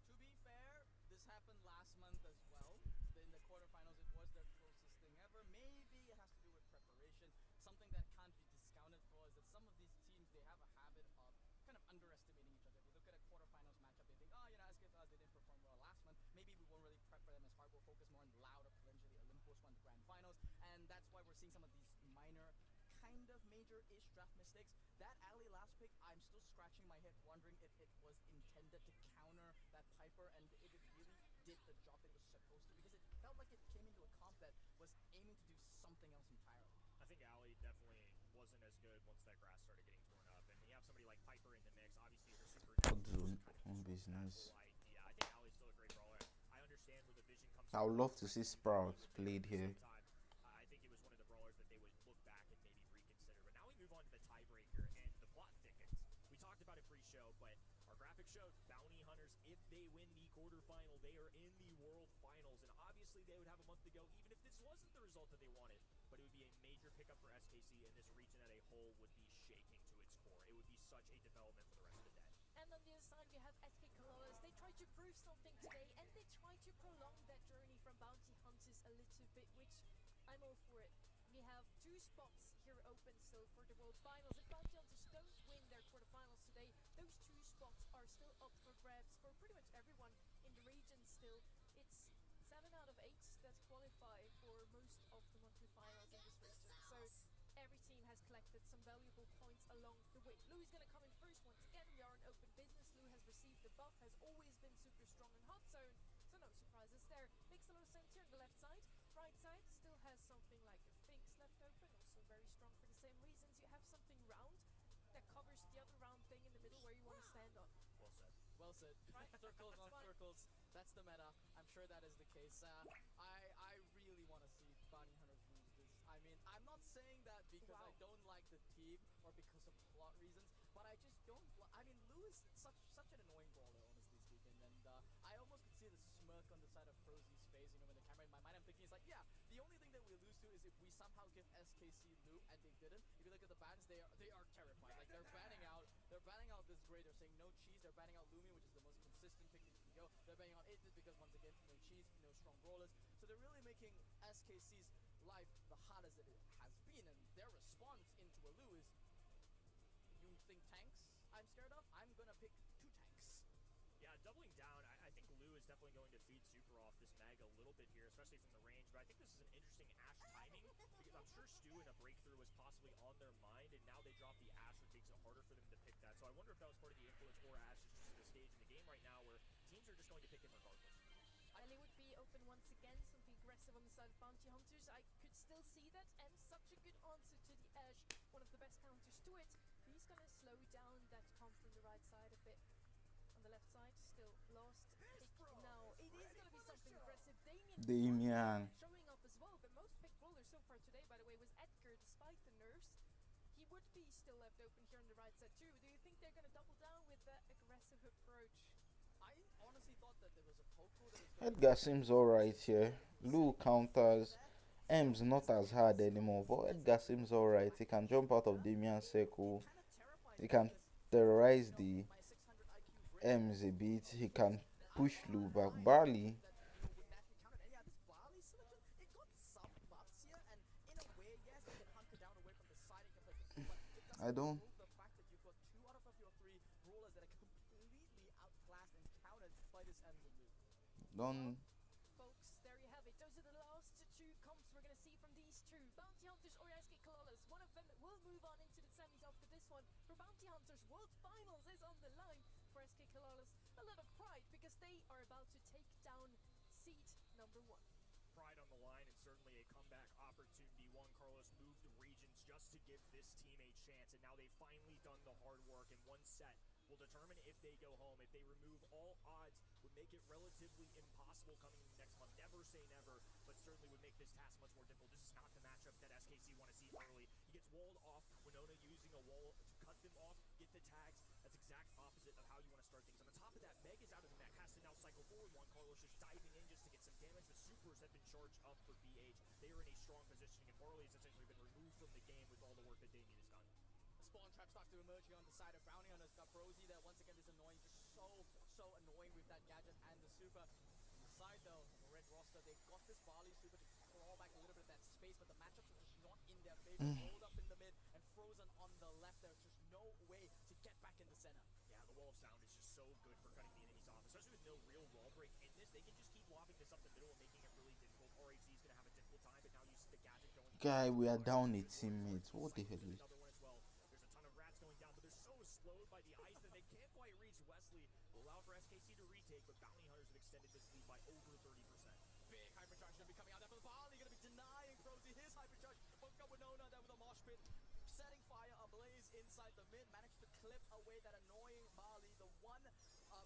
To be fair, this happened last month as well. In the quarterfinals, it was their closest thing ever. Maybe it has to do with preparation. Something that can't be discounted for is that some of these teams, they have a habit of kind of underestimating each other. If you look at a quarterfinals matchup, they think, oh, SK Kalalas, they didn't perform well last month. Maybe we won't really prep for them as hard. We'll focus more on Loud or potentially Olympus won the grand finals. And that's why we're seeing some of these minor, kind of major-ish draft mistakes. That Ali last pick, I'm still scratching my head wondering if it was intended to counter that Piper and if it really did the job it was supposed to, because it felt like it came into a comp that was aiming to do something else entirely. I think Ali definitely wasn't as good once that grass started getting torn up, and you have somebody like Piper in the mix. Obviously, her super Business. idea. I think Ali's still a great brawler. I understand where the vision comes. I would love to see Sprout played here. I think it was one of the brawlers that they would look back and maybe reconsider. But now we move on to the tiebreaker and the plot thickens. We talked about it pre-show, but our graphics showed Bounty Hunters, if they win the quarterfinal, they are in the World Finals. And obviously, they would have a month to go, even if this wasn't the result that they wanted. But it would be a major pickup for SKC, and this region as a whole would be shaking to its core. It would be such a development for the rest of the day. And on the other side, we have SK Kalalas. They try to prove something today, and they try to prolong that journey from Bounty Hunters a little bit, which I'm all for it. We have have two spots here open still for the World Finals. If Bounty Hunters don't win their quarterfinals today, those two spots are still up for grabs for pretty much everyone in the region still. It's 7 out of 8 that qualify for most of the monthly finals in this region. So every team has collected some valuable points along the way. Lou is going to come in first once again. We are in open business. Lou has received the buff, has always been super strong in hot zone, so no surprises there. Makes a lot of sense here on the left side. Right side still has something like a Finks left open, also very strong for the same reasons. You have something round that covers the other round thing in the middle where you want to stand on. Well said. Well said. Right. Circles on That's fine. circles. That's the meta. I'm sure that is the case. I really want to see Bounty Hunters lose this. I mean, I'm not saying that because I Wow. don't like the team or because of plot reasons, but I just don't. I mean, Lou is such an annoying brawler, honestly speaking, and I almost could see the smirk on the side of Frozy's face. You know, when the camera in my mind, I'm thinking it's like, yeah, the only thing that we lose to is if we somehow give SKC Lou, and they didn't. If you look at the bans, they are terrified. Like they're banning out this grade. They're saying no cheese. They're banning out Lumi, which is the most consistent pick that you can go. They're banning out Aegis because once again, no cheese, no strong brawlers. So they're really making SKC's life the hardest that it has been, and their response into a Lou is, you think tanks I'm scared of? I'm gonna pick 2 tanks. Yeah, doubling down, I think Lou is definitely going to feed Super off this Meg a little bit here, especially from the range. But I think this is an interesting Ashe timing because I'm sure Stu and a breakthrough was possibly on their mind, and now they drop the Ashe, which makes it harder for them to pick that. So I wonder if that was part of the influence, or Ashe is just the stage in the game right now where teams are just going to pick him regardless. Ellie would be open once again, something aggressive on the side of Bounty Hunters. I could still see that, and such a good answer to the Ashe, one of the best counters to it. He's gonna slow down that comp from the right side a bit. On the left side, still lost pick now. It is gonna be something aggressive. Damien. Showing up as well, but most pick brawler so far today, by the way, was Edgar, despite the nerfs. He would be still left open here on the right side too. Do you think they're gonna double down with that aggressive approach? I honestly thought that there was a Poco that was Edgar seems alright here. Lou counters. M's not as hard anymore, but Edgar seems alright. He can jump out of Damian's circle. kind of terrifying. He can terrorize the My 600 IQ brain M's a bit. He can push Lou back. Barley. that would naturally counter. And yeah, this Barley selection, it got some buffs here, and in a way, yes, you can hunker down away from the side and can play the but it doesn't I don't. remove the fact that you've got 2 out of your 3 brawlers that are completely outclassed and countered by this M's and Lou. Don't. Folks, there you have it. Those are the last 2 comps we're going to see from these 2. Bounty Hunters or SK Kalalas. One of them will move on into the semis after this one. For Bounty Hunters, World Finals is on the line. For SK Kalalas, a lot of pride because they are about to take down seed number 1. Pride on the line and certainly a comeback opportunity. Juan Carlos moved regions just to give this team a chance, and now they've finally done the hard work, and one set will determine if they go home. If they remove all odds, would make it relatively impossible coming next month. Never say never, but certainly would make this task much more difficult. This is not the matchup that SKC want to see early. He gets walled off. Winona using a wall to cut them off, get the tags. That's exact opposite of how you want to start things. On the top of that, Meg is out of the mech, has to now cycle forward. Juan Carlos just diving in just to get some damage. The supers have been charged up for BH. They are in a strong positioning, and Barley has essentially been removed from the game with all the work that Damien has done. Spawn trap starts to emerge here on the side of Bounty Hunters. Got Frozy that once again is annoying, just so annoying with that gadget and the super. On the side though, on the red roster, they've got this Barley super to claw back a little bit of that space, but the matchups are just not in their favor. Rolled up in the mid and Frozen on the left. There's just no way to get back in the center. Yeah, the wall of sound is just so good for cutting the enemies off, especially with no real wall break in this. They can just keep lobbing this up the middle and making it really difficult. RHC is going to have a difficult time, but now you see the gadget going. Guy, we are down a teammate. What the hell is? Another one as well. There's a ton of rats going down, but they're so slowed by the ice that they can't quite reach Wesley. Will allow for SKC to retake, but Bounty Hunters have extended this lead by over 30%. Big hypercharge gonna be coming out there for the Barley, gonna be denying Frozy his hypercharge. Both got Winona there with a mosh pit, setting fire ablaze inside the mid, managed to clip away that annoying Barley, the one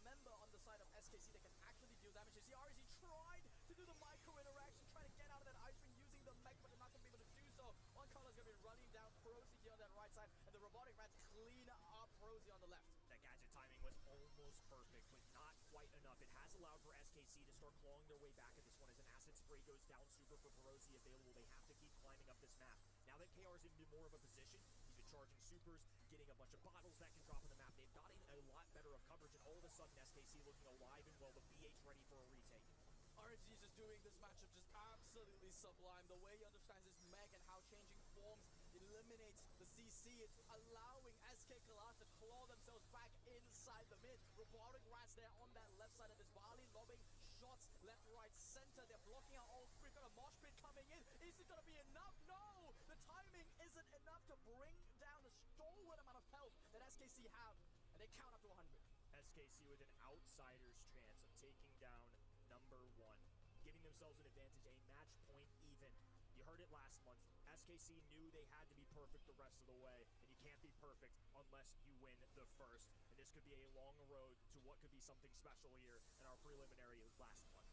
member on the side of SKC that can actually deal damage. You see RZ tried to do the micro interaction, trying to get out of that ice ring using the mech, but they're not gonna be able to do so. One Carlos gonna be running down Frozy here on that right side, and the robotic rats clean up Frozy on the left. That gadget timing was almost perfect, but not quite enough. It has allowed for SKC to start clawing their way back at this one as an acid spray goes down super for Perosi available. They have to keep climbing up this map. Now that KR's into more of a position, he's been charging supers, getting a bunch of bottles that can drop on the map. They've gotten a lot better of coverage, and all of a sudden SKC looking alive and well, with BH ready for a retake. RG is just doing this matchup just absolutely sublime. The way he understands his mech Meg and how changing forms eliminates the CC. It's allowing SK Kalash to claw themselves back inside the mid. Robotic Rats there on that left side of his Bali, lobbing shots left, right, center. They're blocking out all three. Got a mosh pit coming in. Is it gonna be enough? No! The timing isn't enough to bring down the stalwart amount of health that SKC have, and they count up to 100. SKC with an outsider's chance of taking down number one, giving themselves an advantage, a match point even. You heard it last month. SKC knew they had to be perfect the rest of the way, and you can't be perfect unless you win the first. And this could be a long road to what could be something special here in our preliminary last month.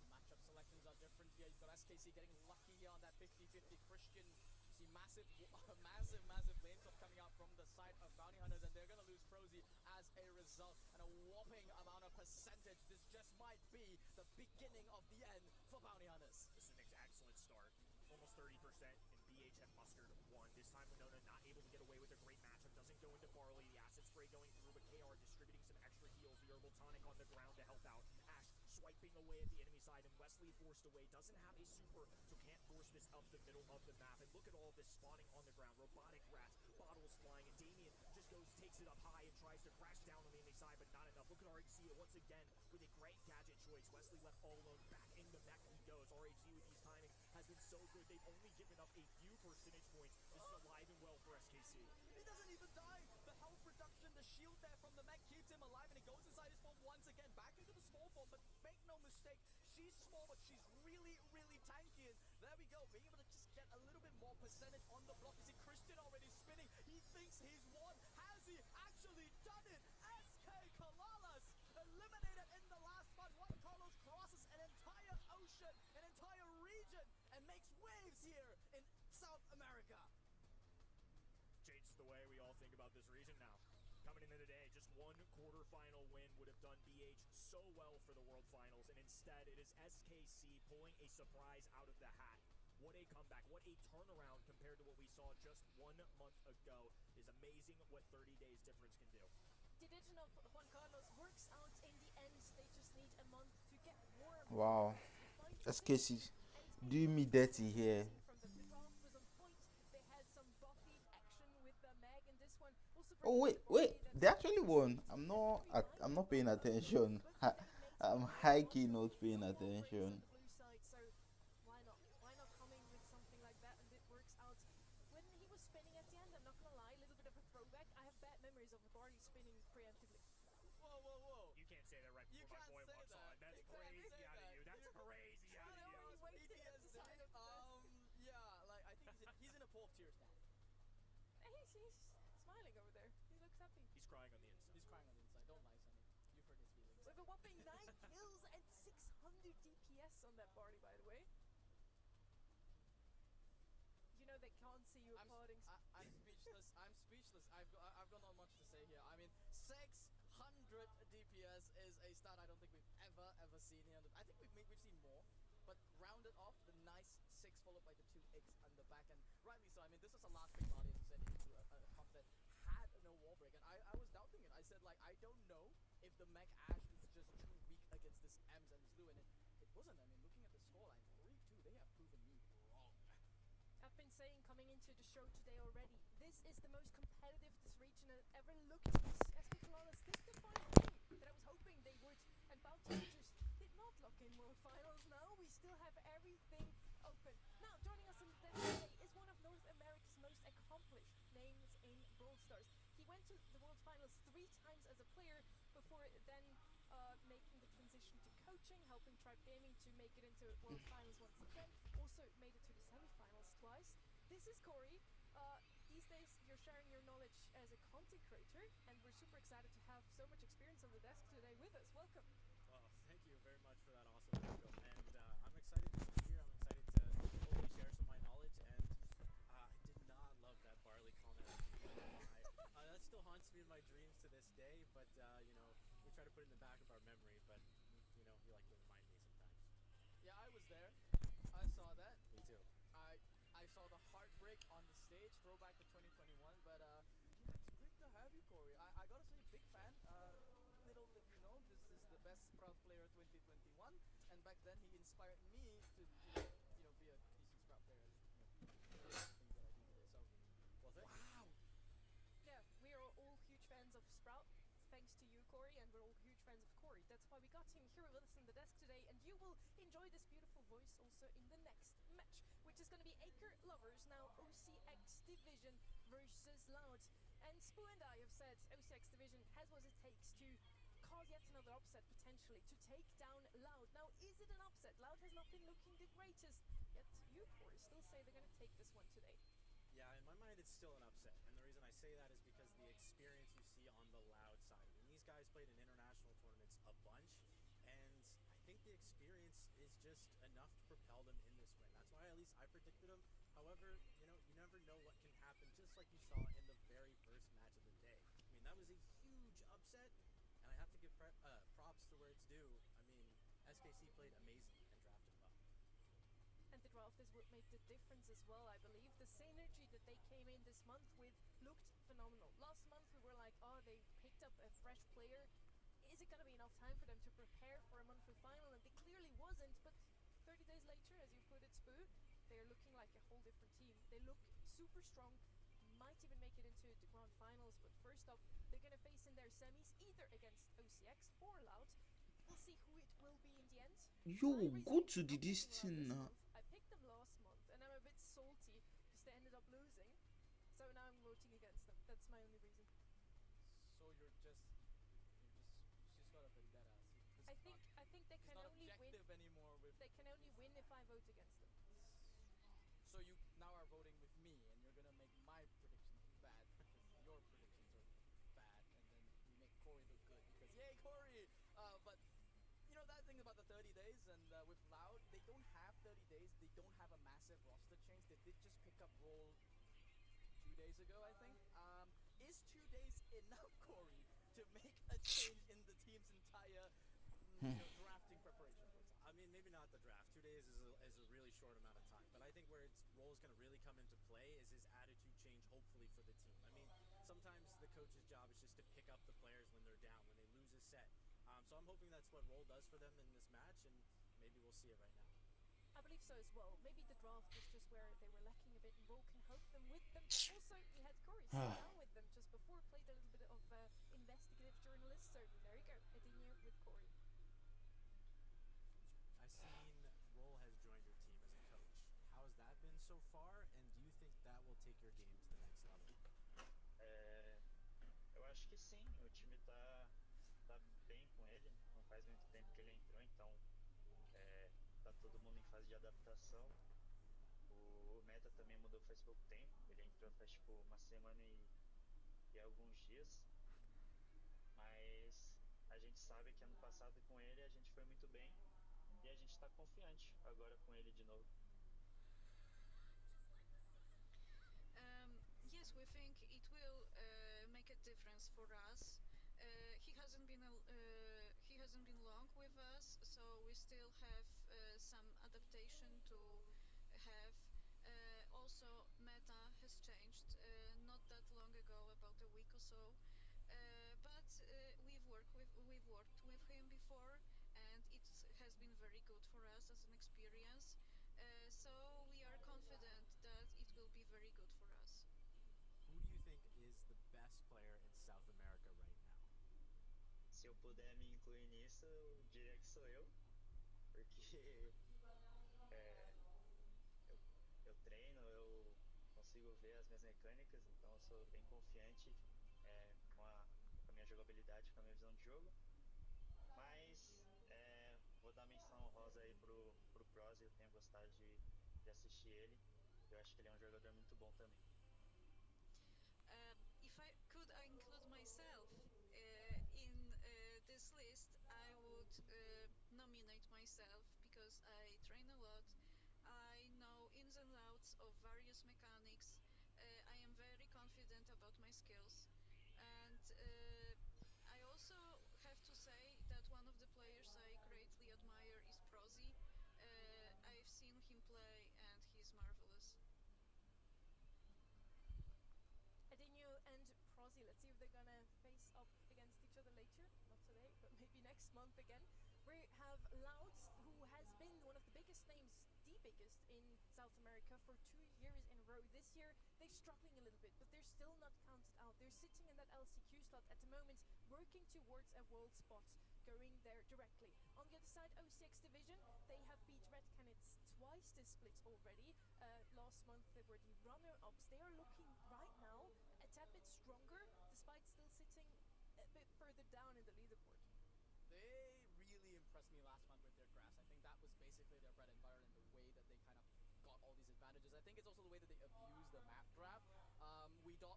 Matchup selections are different here. You've got SKC getting lucky here on that 50-50 Christian. You see massive lane swap coming out from the side of Bounty Hunters, and they're going to lose Frozy as a result. And a whopping amount of percentage. This just might be the beginning of the end for Bounty Hunters. This is an excellent start. Almost 30%, and BH and Mustard won. This time Winona not able to get away with a great matchup. Doesn't go into Barley. The acid spray going through, but KR distributing some extra heals. The herbal tonic on the ground to help out. Ash swiping away at the enemy side, and Wesley forced away. Doesn't have a super, so can't force this up the middle of the map. And look at all of this spawning on the ground. Robotic Rats, bottles flying, and Damien just takes it up high and tries to crash down on the enemy side, but not enough. Look at RHC once again with a great gadget choice. Wesley left all alone. Back in the mech he goes. RHC with these timings has been so good. They've only given up a few percentage points. This is alive and well for SKC. He doesn't even die. The health reduction, the shield there from the mech keeps him alive, and he goes inside his form once again. Back into the small form, but make no mistake, she's small, but she's really, really tanky. And there we go, being able to just get a little bit more percentage on the block. You see Christian already spinning. He thinks he's won. Has he actually done it? SK Kalalas eliminated in the last one. Juan Carlos crosses an entire ocean, an entire region, and makes waves here in South America. Changes the way we all think about this region now. Coming into the day, just one quarterfinal win would have done BH so well for the World Finals, and instead it is SKC pulling a surprise out of the hat. What a comeback, what a turnaround compared to what we saw just 1 month ago. Is amazing what 30 days difference can do. The addition of Juan Carlos works out in the end. They just need a month to get warm. Wow. SKC doing me dirty here. From the draft was on point. They had some buffy action with the Meg in this one. Also Oh wait, they actually won. I'm not paying attention. I'm high key not paying attention. So why not? Why not coming with something like that? And it works out. When he was spinning at the end, I'm not gonna lie, a little bit of a throwback. I have bad memories of Barney spinning preemptively. Whoa. You can't say that right You before my can't boy say walks that. on. That's You can't crazy say out of that. you. That's crazy out of you. He waited at the PTSD. side of the Yeah, like I think he's in a pool of tears now. He's smiling over there. He looks happy. He's crying on the inside. He's crying on the inside. Don't lie, Sonny. You've hurt his feelings. With a whopping 9 kills and 600 DPS on that Barney, by the way. You know they can't see you applauding. I'm speechless. I've got not much to say here. I mean, 600 DPS is a stat I don't think we've ever seen here. I think we've seen more, but rounded off the nice 6 followed by the 2x on the back, and rightly so. I mean, this is a last pick Guardian, you said, into a comp that had no wall break, and I was doubting it. I said, like, I don't know if the Mech Ash is just too weak against this Ems and this Lou, and it wasn't. I mean, looking at the scoreline, 3-2, they have proven me wrong. I've been saying coming into the show today already, this is the most competitive this region has ever looked. SK Kalalas did the final thing that I was hoping they would, and Bounty Hunters did not lock in World Finals. No, we still have everything open. Now, joining us in the desk today is one of North America's most accomplished names in Brawl Stars. He went to the World Finals 3 times as a player before then making the transition to coaching, helping Tribe Gaming to make it into World Finals once again. Also made it to the semifinals twice. This is Corey. These days you're sharing your knowledge as a content creator, and we're super excited to have so much experience on the desk today with us. Welcome. Well, thank you very much for that awesome intro, and I'm excited to be here. I'm excited to hopefully share some of my knowledge, and I did not love that Barley comment. That still haunts me in my dreams to this day, but you know, we try to put it in the back of our memory, but you know, you like to remind me sometimes. Yeah, I was there. I saw that. Me too. I saw the heartbreak on the stage, throwback to 2021, but yeah, it's great to have you, Corey. I gotta say, big fan. Little did you know, this is the best Sprout player 2021, and back then he inspired me to, be a decent Sprout player. Division versus Loud. And Spoo and I have said OCX Division has what it takes to cause yet another upset potentially, to take down Loud. Now, is it an upset? Loud has not been looking the greatest, yet you, Corey, still say they're going to take this one today. Yeah, in my mind, it's still an upset. And the reason I say that is because the experience you see on the Loud side. I mean, these guys played in international tournaments a bunch, and I think the experience is just enough to propel them in this win. That's why at least I predicted them. However, you know, you never know what can happen, just like you saw in the very first match of the day. I mean, that was a huge upset, and I have to give props to where it's due. I mean, SKC played amazing and drafted well. And the draft is what made the difference as well, I believe. The synergy that they came in this month with looked phenomenal. Last month we were like, oh, they picked up a fresh player. Is it going to be enough time for them to prepare for a monthly final? And it clearly wasn't, but 30 days later, as you put it, Spoo, they're looking like a whole different team. They look super strong, might even make it into the grand finals, but first up, they're going to face in their semis either against OCX or Loud. We'll see who it will be in the end. Yo, My reason go to for the not this picking Loud thing this now. month, I picked them last month, and I'm a bit salty because they ended up losing. So now I'm voting against them. That's my only reason. So she's got a vendetta. I think they It's can not only win. objective anymore with. They can only win if I vote against them. So you now are voting with me, and you're gonna make my predictions bad because your predictions are bad, and then we make Corey look good because yay Corey! But you know that thing about the 30 days, and with Loud, they don't have 30 days. They don't have a massive roster change. They did just pick up Roll 2 days ago, I think. Is 2 days enough, Corey, to make a change in the team's entire drafting preparation, for example? I mean, maybe not the draft. 2 days is a really short amount of time. But I think where its role is going to really come into play is his attitude change, hopefully, for the team. I mean, sometimes the coach's job is just to pick up the players when they're down, when they lose a set. So I'm hoping that's what Roll does for them in this match, and maybe we'll see it right now. I believe so as well. Maybe the draft was just where they were lacking a bit, and Roll can help them with them. Also, we had Corey sit down with them just before, played a little bit of investigative journalist. So there you go, Edinho with Corey. I've seen Roll has joined your team as a coach. How has that been so far, and do you think that will take your game to the next level? Eu acho que sim, o time tá bem com ele, não faz muito tempo que ele entrou, então tá todo mundo em fase de adaptação. O meta também mudou faz pouco tempo, ele entrou faz tipo uma semana e alguns dias, mas a gente sabe que ano passado com ele a gente foi muito bem e a gente tá confiante agora com ele de novo. Yes, we think it will make a difference for us. He hasn't been long with us, so we still have some adaptation to have. Also, meta has changed not that long ago, about a week or so. But we've worked with him before, and it has been very good for us as an experience. So we are confident that it will be very good for us. Who do you think is the best player in South America right now? Se eu puder me incluir nisso, eu diria que sou eu, porque eu treino, eu consigo ver as minhas mecânicas, então eu sou bem confiante com a minha jogabilidade, com a minha visão de jogo. Mas vou dar menção honrosa aí pro Prozy, eu tenho gostado de assistir ele. Eu acho que ele é um jogador muito bom também. If I could include myself in this list, I would nominate myself because I train a lot. I know ins and outs of various mechanics. I am very confident about my skills, and I also have to say that one of the players I greatly admire is Prozy. I've seen him play, and he's marvelous. Edinho and Prozy, let's see if they're gonna face up against each other later. Not today, but maybe next month again. We have Louds, who has been one of the biggest names, the biggest in South America for 2 years in a row. This year, they're struggling a little bit, but they're still not counted out. They're sitting in that LCQ slot at the moment, working towards a world spot, going there directly. On the other side, OCX Division, they have beat Red Canids twice this split already. Last month, they were the runner-ups. They are looking right stronger despite still sitting a bit further down in the leaderboard? They really impressed me last month with their grass. I think that was basically their bread and butter and the way that they kind of got all these advantages. I think it's also the way that they abuse the map draft.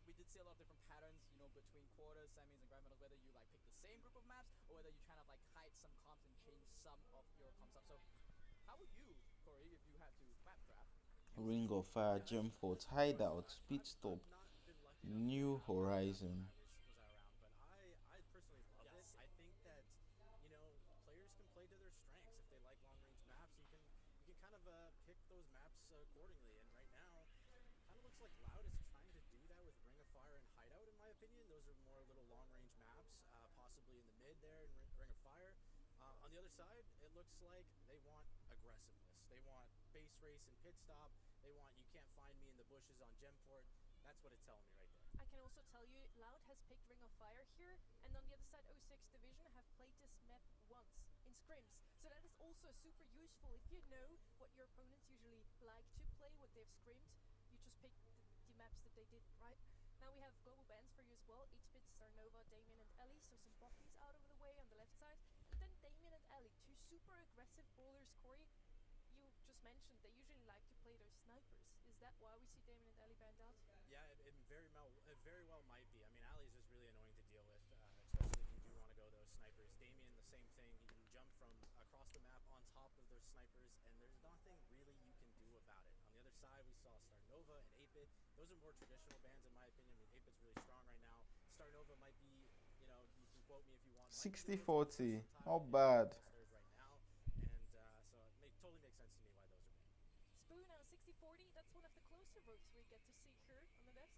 We did see a lot of different patterns, you know, between quarters, semis, and grand finals, whether you like pick the same group of maps or whether you kind of like hide some comps and change some of your comps up. So, how would you, Corey, if you had to map draft? Ring of Fire, Gem Fort, Hideout, Speed Stop, I've not been lucky New enough to map Horizon. was I around, but I personally love it. I think that players can play to their strengths. If they like long range maps, you can kind of pick those maps accordingly. And right now, kind of looks like Loud is trying to do that with Ring of Fire and Hideout. In my opinion, those are more little long range maps, possibly in the mid there in Ring of Fire. On the other side, it looks like they want aggressiveness. They want base race and pit stop. They want you can't find me in the bushes on Gemfort. That's what it's telling me right there. I can also tell you, Loud has picked Ring of Fire here, and on the other side, 06 Division have played this map once in scrims. So that is also super useful. If you know what your opponents usually like to play, what they've scrimmed, you just pick the maps that they did, right? Now we have global bans for you as well. 8-Bit, Starnova, Damien, and Ellie. So some buffies out of the way on the left side. And then Damien and Ellie, two super aggressive brawlers. Corey, you just mentioned they usually like to play their snipers. Is that why we see Damien and Ellie banned out? Yeah, it very well might be. I mean, Ali's just really annoying to deal with, especially if you do want to go those snipers. Damien, the same thing. He can jump from across the map on top of those snipers, and there's nothing really you can do about it. On the other side, we saw Starnova and 8-Bit. Those are more traditional bans, in my opinion. I mean, 8-Bit's really strong right now. Starnova might be, you can quote me if you want. 60-40, not bad. Right now, and so it totally makes sense to me why those are banned. Spoon out 60-40, that's one of the closer votes we get to see here on the desk.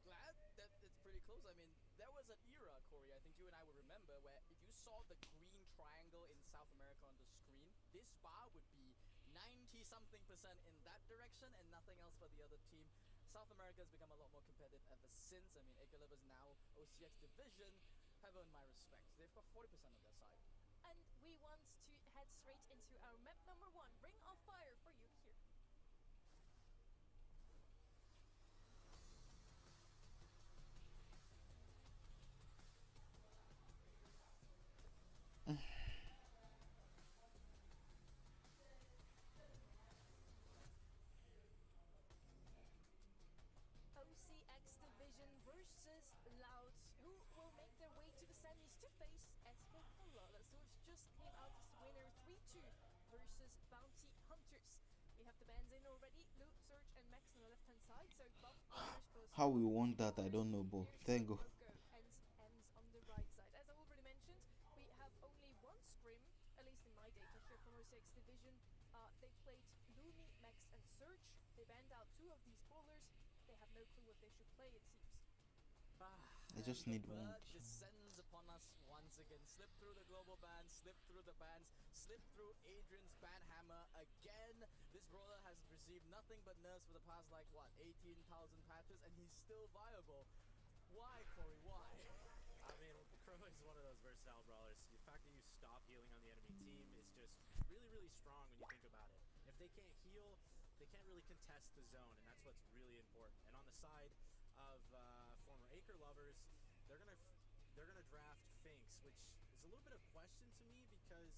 Glad that it's pretty close. I mean, there was an era, Corey, I think you and I would remember, where if you saw the green triangle in South America on the screen, this bar would be 90-something% in that direction and nothing else for the other team. South America has become a lot more competitive ever since. I mean, Akelib is now OCX Division. Have earned my respect. They've got 40% on their side. And we want to head straight into our map number 1, Ring of Fire, for you here. OCX Division versus Loud, who will make their way to the semis to face SK Flawless, which just came out as the winner 3-2 versus Bounty Hunters. We have the bands in already, Loot, Surge, and Max on the left-hand side, so buff players plus How we want that, I don't know, but thank God. and Ems on the right side. As I already mentioned, we have only one scrim, at least in my data here from OCX Division. They played Lumi, Max, and Surge. They banned out 2 of these brawlers. They have no clue what they should play, it seems. I just need one. Descends upon us once again. Slip through the global ban, slip through the bans, slip through Adrian's ban hammer again. This brawler has received nothing but nerfs for the past 18,000 patches, and he's still viable. Why, Corey? Why? I mean, Crow is one of those versatile brawlers. The fact that you stop healing on the enemy team is just really, really strong when you think about it. If they can't heal, they can't really contest the zone, and that's what's really important. And on the side of former Acre lovers, they're gonna draft Finks, which is a little bit of question to me because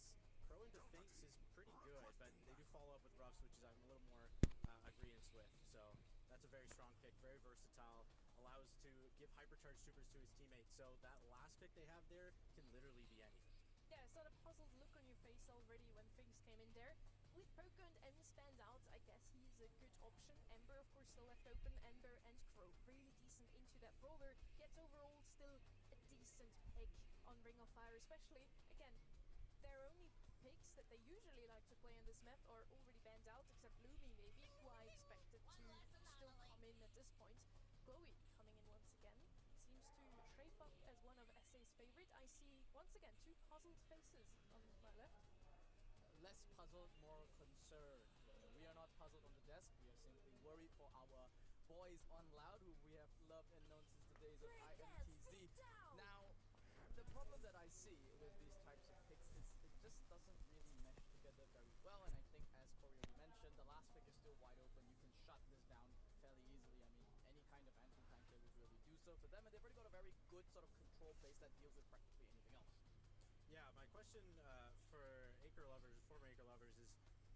Crow into Finks is pretty good, but they do follow up with Ruffs, which is I'm a little more agreeance with. So that's a very strong pick, very versatile, allows to give hypercharged supers to his teammates. So that last pick they have there can literally be anything. Yeah, I saw the puzzled look on your face already when things came in there. With Poco and Ems banned out, I guess he's a good option. Ember, of course, still left open. Ember and Crow really decent into that brawler. Yet overall, still a decent pick on Ring of Fire, especially, again, their only picks that they usually like to play on this map are already banned out, except Lumi maybe, who I expected to still come in at this point. Chloe coming in once again. Seems to shape up as one of SA's favorite. I see, once again, 2 puzzled faces on my left. Less puzzled, more concerned. We are not puzzled on the desk. We are simply worried for our boys on Loud, who we have loved and known since the days of IMTZ. Now, the problem that I see with these types of picks is it just doesn't really mesh together very well. And I think, as Corey already mentioned, the last pick is still wide open. You can shut this down fairly easily. I mean, any kind of anti-tank would really do so for them, and they've already base that deals with practically anything else. Yeah, my question for Acre lovers, former Acre lovers, is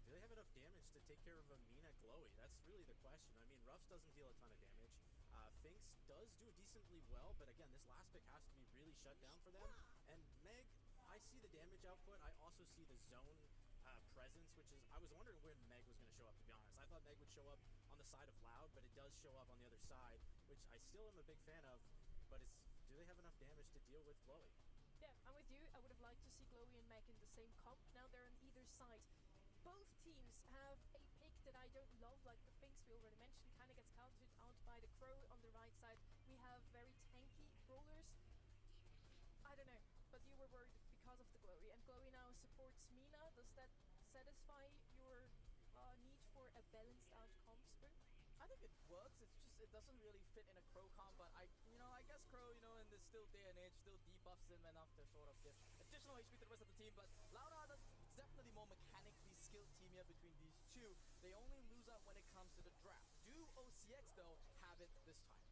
do they have enough damage to take care of a Mina Glowy? That's really the question. I mean, Ruffs doesn't deal a ton of damage. Finks does do decently well, but again, this last pick has to be really shut down for them. And Meg, I see the damage output. I also see the zone presence, which is, I was wondering when Meg was going to show up, to be honest. I thought Meg would show up on the side of Loud, but it does show up on the other side, which I still am a big fan of, but it's, do they have enough damage to deal with Glowy? Yeah, I'm with you. I would have liked to see Glowy and Meg in the same comp. Now they're on either side. Both teams have a pick that I don't love, like the Finks we already mentioned, kind of gets countered out by the Crow on the right side. We have very tanky brawlers. I don't know, but you were worried because of the Glowy, and Glowy now supports Mina. Does that satisfy your need for a balanced out comp, Spoon? I think it works. It's just it doesn't really fit in a Crow comp, but I guess Crow, in this still day and age, still debuffs him enough to sort of give additional HP to the rest of the team. But Loud are it's definitely more mechanically skilled team here between these two. They only lose out when it comes to the draft. Do OCX though have it this time?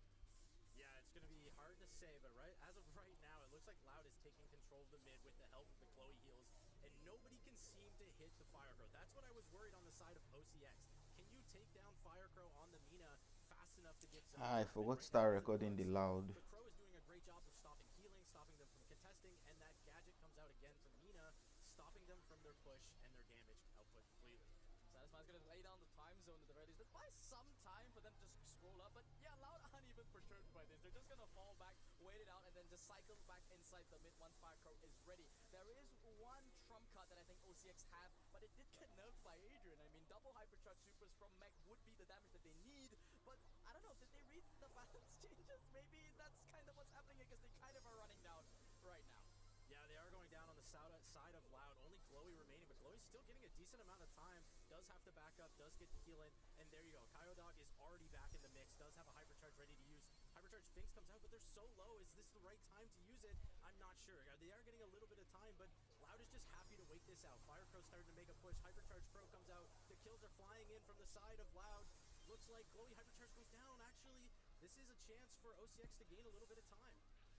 Yeah, it's going to be hard to say, but as of right now, it looks like Loud is taking control of the mid with the help of the Chloe heals, and nobody can seem to hit the Fire Crow. That's what I was worried on the side of OCX. Can you take down Fire Crow on the Mina fast enough to get some... I forgot to start recording the Loud. The Crow is doing a great job of stopping healing, stopping them from contesting, and that gadget comes out again from Mina, stopping them from their push and their damage output completely. Satisfy's gonna lay down the time zone at the very least. That buys some time for them to just scroll up, but yeah, Loud aren't even perturbed by this. They're just gonna fall back, wait it out, and then just cycle back inside the mid once Fire Crow is ready. There is one trump card that I think OCX have, but it did get nerfed by Adrian. I mean, double hypercharge supers from Meg would be the damage that they need, but I don't know, did they read the balance changes? Maybe that's kind of what's happening because they kind of are running down right now. Yeah, they are going down on the side of Loud. Only Glowy remaining, but Glowy's still getting a decent amount of time. Does have to back up, does get to heal in, and there you go. Kyodog is already back in the mix, does have a hypercharge ready to use. Hypercharge Finks comes out, but they're so low. Is this the right time to use it? I'm not sure. They are getting a little bit of time, but Loud is just happy to wait this out. Fire Crow starting to make a push. Hypercharge Crow comes out. The kills are flying in from the side of Loud. Looks like Glowy hypercharge goes down. Actually, this is a chance for OCX to gain a little bit of time.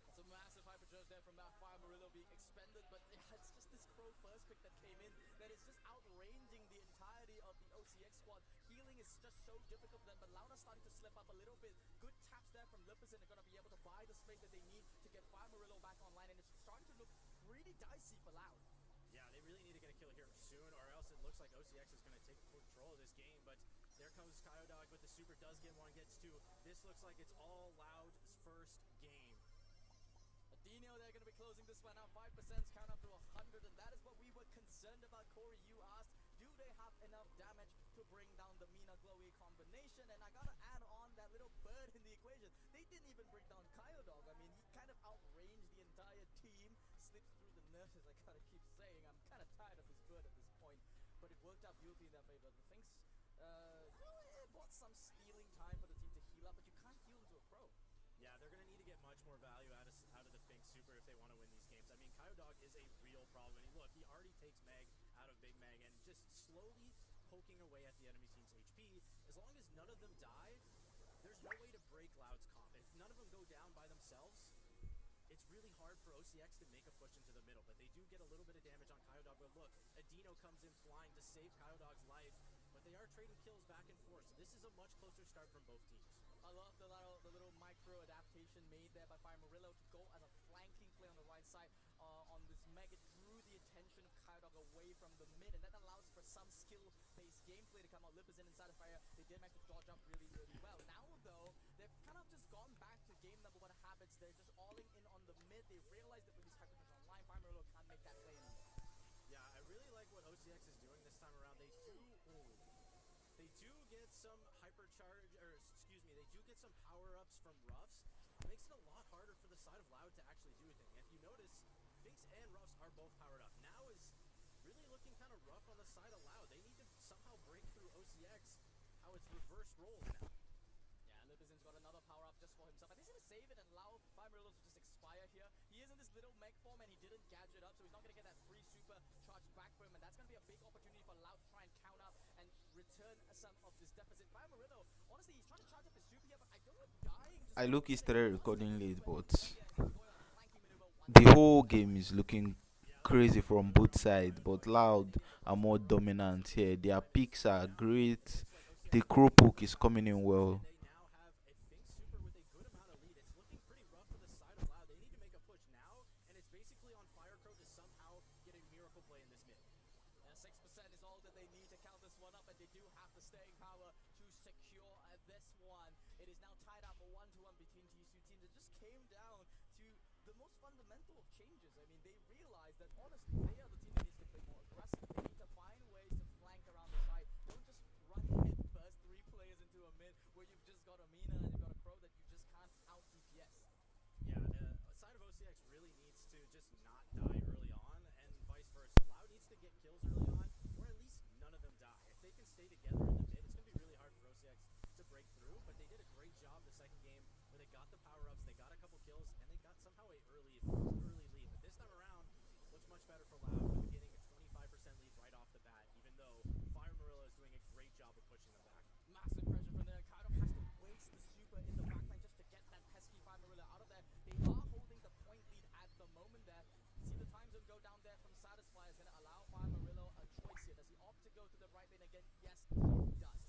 It's a massive hypercharge there from Fire Murillo being expended, but yeah, it's just this Crow first pick that came in that is just outranging the entirety of the OCX squad. Healing is just so difficult for them, but Lauda's starting to slip up a little bit. Good taps there from Lipperson. They're going to be able to buy the space that they need to get Fire Murillo back online, and it's starting to look pretty dicey for Loud. Yeah, they really need to get a kill here soon, or else it looks like OCX is going to take control of this game, but there comes Kyodog with the super, does get one, gets two. This looks like it's all Loud's first game. Dino, they're going to be closing this one out. 5% count up to 100, and that is what we were concerned about. Corey, you asked, do they have enough damage to bring down the Mina Glowy combination? And I got to add on that little bird in the equation. They didn't even bring down Kyodog. I mean, he kind of outranged the entire team, slipped through the nurses. I got to keep saying, I'm kind of tired of this bird at this point, but it worked out beautifully in their favor. The things, it bought some stealing time for the team to heal up, but you can't heal into a Crow. Yeah, they're going to need to get much more value out of the Finks Super if they want to win these games. I mean, Kyodog is a real problem. And look, he already takes Meg out of Big Meg and just slowly poking away at the enemy team's HP. As long as none of them die, there's no way to break Loud's comp. If none of them go down by themselves, it's really hard for OCX to make a push into the middle. But they do get a little bit of damage on Kyodog. But look, Adino comes in flying to save Kyodog's life. But they are trading kills back and forth. So this is a much closer start from both teams. I love the little micro adaptation made there by Fire Murillo to go as a flanking play on the right side on this Meg. It drew the attention of Kyodog away from the mid, and that allows for some skill-based gameplay to come out. Lipperson inside of Fire, they did manage to dodge up really, really well. Now, though, they've kind of just gone back to game number one habits. They're just alling in on the mid. They realize that with these hypercharges online, Fire Murillo can't make that play anymore. Yeah, I really like what OCX is doing this time around. They do get some hypercharge, or excuse me, they do get some power-ups from Ruffs. It makes it a lot harder for the side of Loud to actually do anything. If you notice, Finks and Ruffs are both powered up. Now is really looking kind of rough on the side of Loud. They need to somehow break through OCX, how it's reverse roles now. Yeah, Lipperson's got another power-up just for himself. I think he's going to save it and allow Fire Murillo to just expire here. He is in this little mech form, and he didn't gadget up, so he's not going to get that free super charge back for him, and that's going to be a big opportunity for Loud to try and count up and return some of this deficit. Fire Murillo, honestly, he's trying to charge up his super here, but I don't know if dying just... I look, he started recording late, but the whole game is looking crazy from both sides, but Loud are more dominant here. Their picks are great. The crow poke is coming in well. They now have a Fink Super with a good amount of lead. It's looking pretty rough for the side of Loud. They need to make a push now, and it's basically on Firecrow to somehow get a miracle play in this mid. And 6% is all that they need to count this one up, and they do have the staying power to secure this one. It is now tied up for 1-1 between these two teams. It just came down to the most fundamental of changes. I mean, they realized that honestly, they are the team that needs to play more aggressive. They need to find ways to flank around the side. Don't just run in first 3 players into a mid where you've just got a Mina and you've got a Crow that you just can't out DPS. Yeah, the side of OCX really needs to just not die early on, and vice versa. Loud needs to get kills early on, or at least none of them die. If they can stay together in the mid, it's going to be really hard for OCX to break through, but they did a great job the second game where they got the power-ups, they got a couple kills, and they got somehow a early lead. But this time around, looks much better for Loud with getting a 25% lead right off the bat, even though Fire Murillo is doing a great job of pushing them back. Massive pressure from there. Kaido has to waste the super in the backline just to get that pesky Fire Marilla out of there. They are holding the point lead at the moment there. See the time zone go down there from Satisfy is going to allow Fire Marillo a choice here. Does he opt to go to the right lane again? Yes, he does.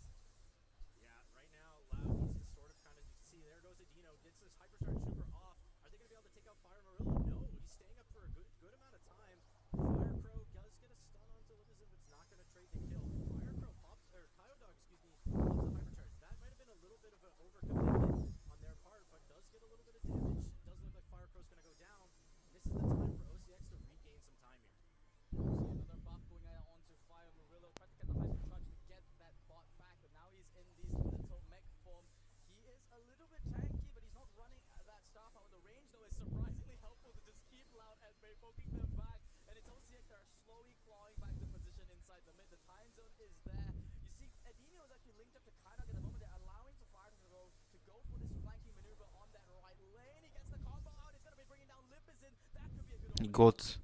Yeah, right now, Loud needs to sort of kind of see, there goes Adino, gets this Hypercharge Super off. Are they going to be able to take out Fire Murillo? No, he's staying up for a good amount of time. Fire Crow does get a stun onto Libizen, but it's not going to trade the kill. Fire Crow pops, or Kyodog, excuse me, pops the Hypercharge. That might have been a little bit of an overcommitment on their part, but does get a little bit of damage. It does look like Fire Crow's going to go down. And this is the time for OCX to regain some time here. See another buff going out onto Fire Murillo. Tried to get the hypercharge to get that bot back, but now he's in these little mech form. He is a little bit tanky, but he's not running that star power. The range though is surprisingly helpful to just keep Loud at bay, poking them back. And it's OCX that are slowly clawing back the position inside the mid. The time zone is there. You see, Adino is actually linked up to Kaidak at the moment. They're allowing to Fire Murillo to go for this flanking maneuver on that right lane. He gets the combo out. He's going to be bringing down Lipizen. That could be a good He opportunity.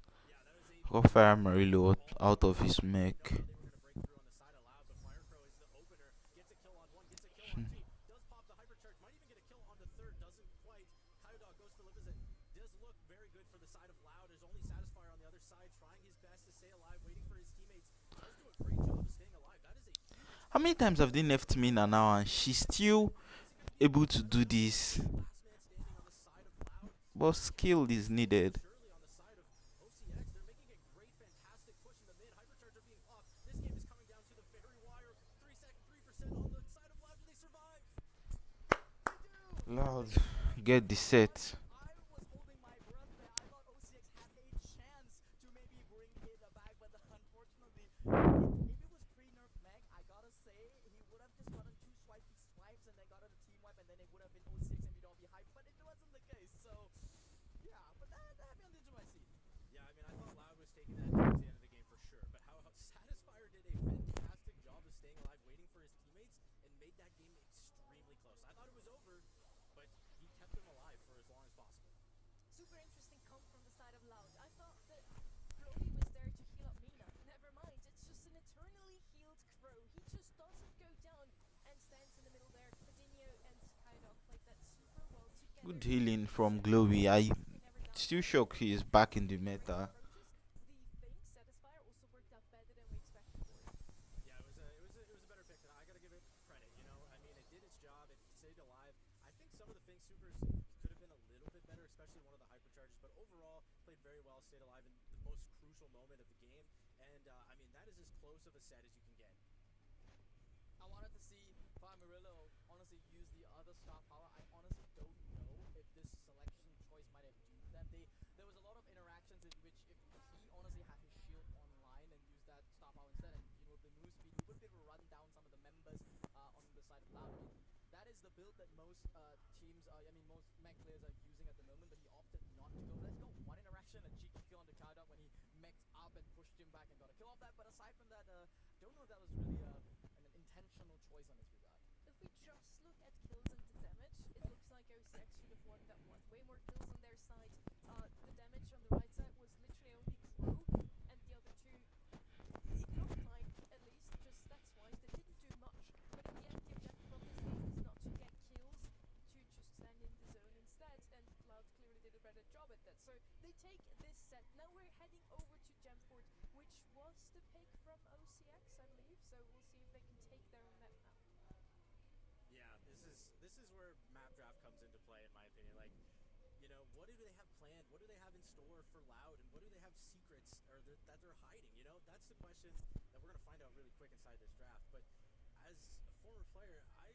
got Fire Murillo out of his mech. They were going to break through on the side of Loud, but Fire Crow is the opener. Gets a kill on one, gets a kill on two. Does pop the Hypercharge, might even get a kill on the third, doesn't quite. Kyodog goes for Libizen. Does look very good for the side of Loud. There's only Satisfier on the other side, trying his best to stay alive, waiting for his teammates. Does do a great job of staying alive. That is a huge How many times have they left Mina now and she's still able to do this? last man standing on the side of Loud. But skill is needed. Surely on the side of OCX, they're making a great, fantastic push in the mid. Hypercharge are being popped. This game is coming down to the very wire. 3% on the side of Loud. Do they survive? Loud, get the set. I was holding my breath there. I thought OCX had a chance to maybe bring it back, but unfortunately, if it was pre-nerf Meg, I gotta say, he would have just gotten 2 swipes and then gotten a team wipe, and then it would have been OCX and we'd all be hyped, but it wasn't the case, so yeah, but that had me on the edge of my seat. Yeah, I mean, I thought Loud was taking that towards the end of the game for sure, but how Satisfier did a fantastic job of staying alive, waiting for his teammates, and made that game extremely close. I thought it was over, but he kept them alive for as long as possible. Super interesting comp from the side of Loud. I thought that Brody was there to heal up Mina. Never mind, it's just an eternally healed Crow. He just doesn't go down and stands in the middle there. Adinio and Kaido played that super well together. Good healing from Glowy. I still shocked he is back in the meta. The Fink Satisfier also worked out better than we expected for it. Yeah, it was a better pick, and I gotta give it credit. You know, I mean, it did its job. It stayed alive. I think some of the Fink Supers could have been a little bit better, especially one of the Hypercharges, but overall played very well, stayed alive in the most crucial moment of the game. And I mean, that is as close of a set as you can get. I wanted to see Fire Murillo honestly use the other star power. I honestly don't know if this selection choice might have duped them. There was a lot of interactions in which if he honestly had his shield online and used that star power instead, and with the move speed, he would be able to run down some of the members on the side of Loud. That is the build that most teams, most mech players are using at the moment, but he opted not to go. Let's go. One interaction, a cheeky kill on the Kaidak when he mech'd up and pushed him back and got a kill off that. But aside from that, don't know if that was really an intentional choice on his regard. If we just look at kills and the damage, it looks like OCX should have won that one. Way more kills on their side. The damage on the right side was literally only Crow, and the other two, it looked like, at least just stats-wise, they didn't do much. But in the end, the objective of this game is not to get kills, to just stand in the zone instead, and Cloud clearly did a better job at that. So they take So we'll see if they can take their own map now. Yeah, this is where map draft comes into play, in my opinion. Like, you know, what do they have planned? What do they have in store for Loud, and what do they have secrets that they're hiding? You know, that's the question that we're gonna find out really quick inside this draft. But as a former player, I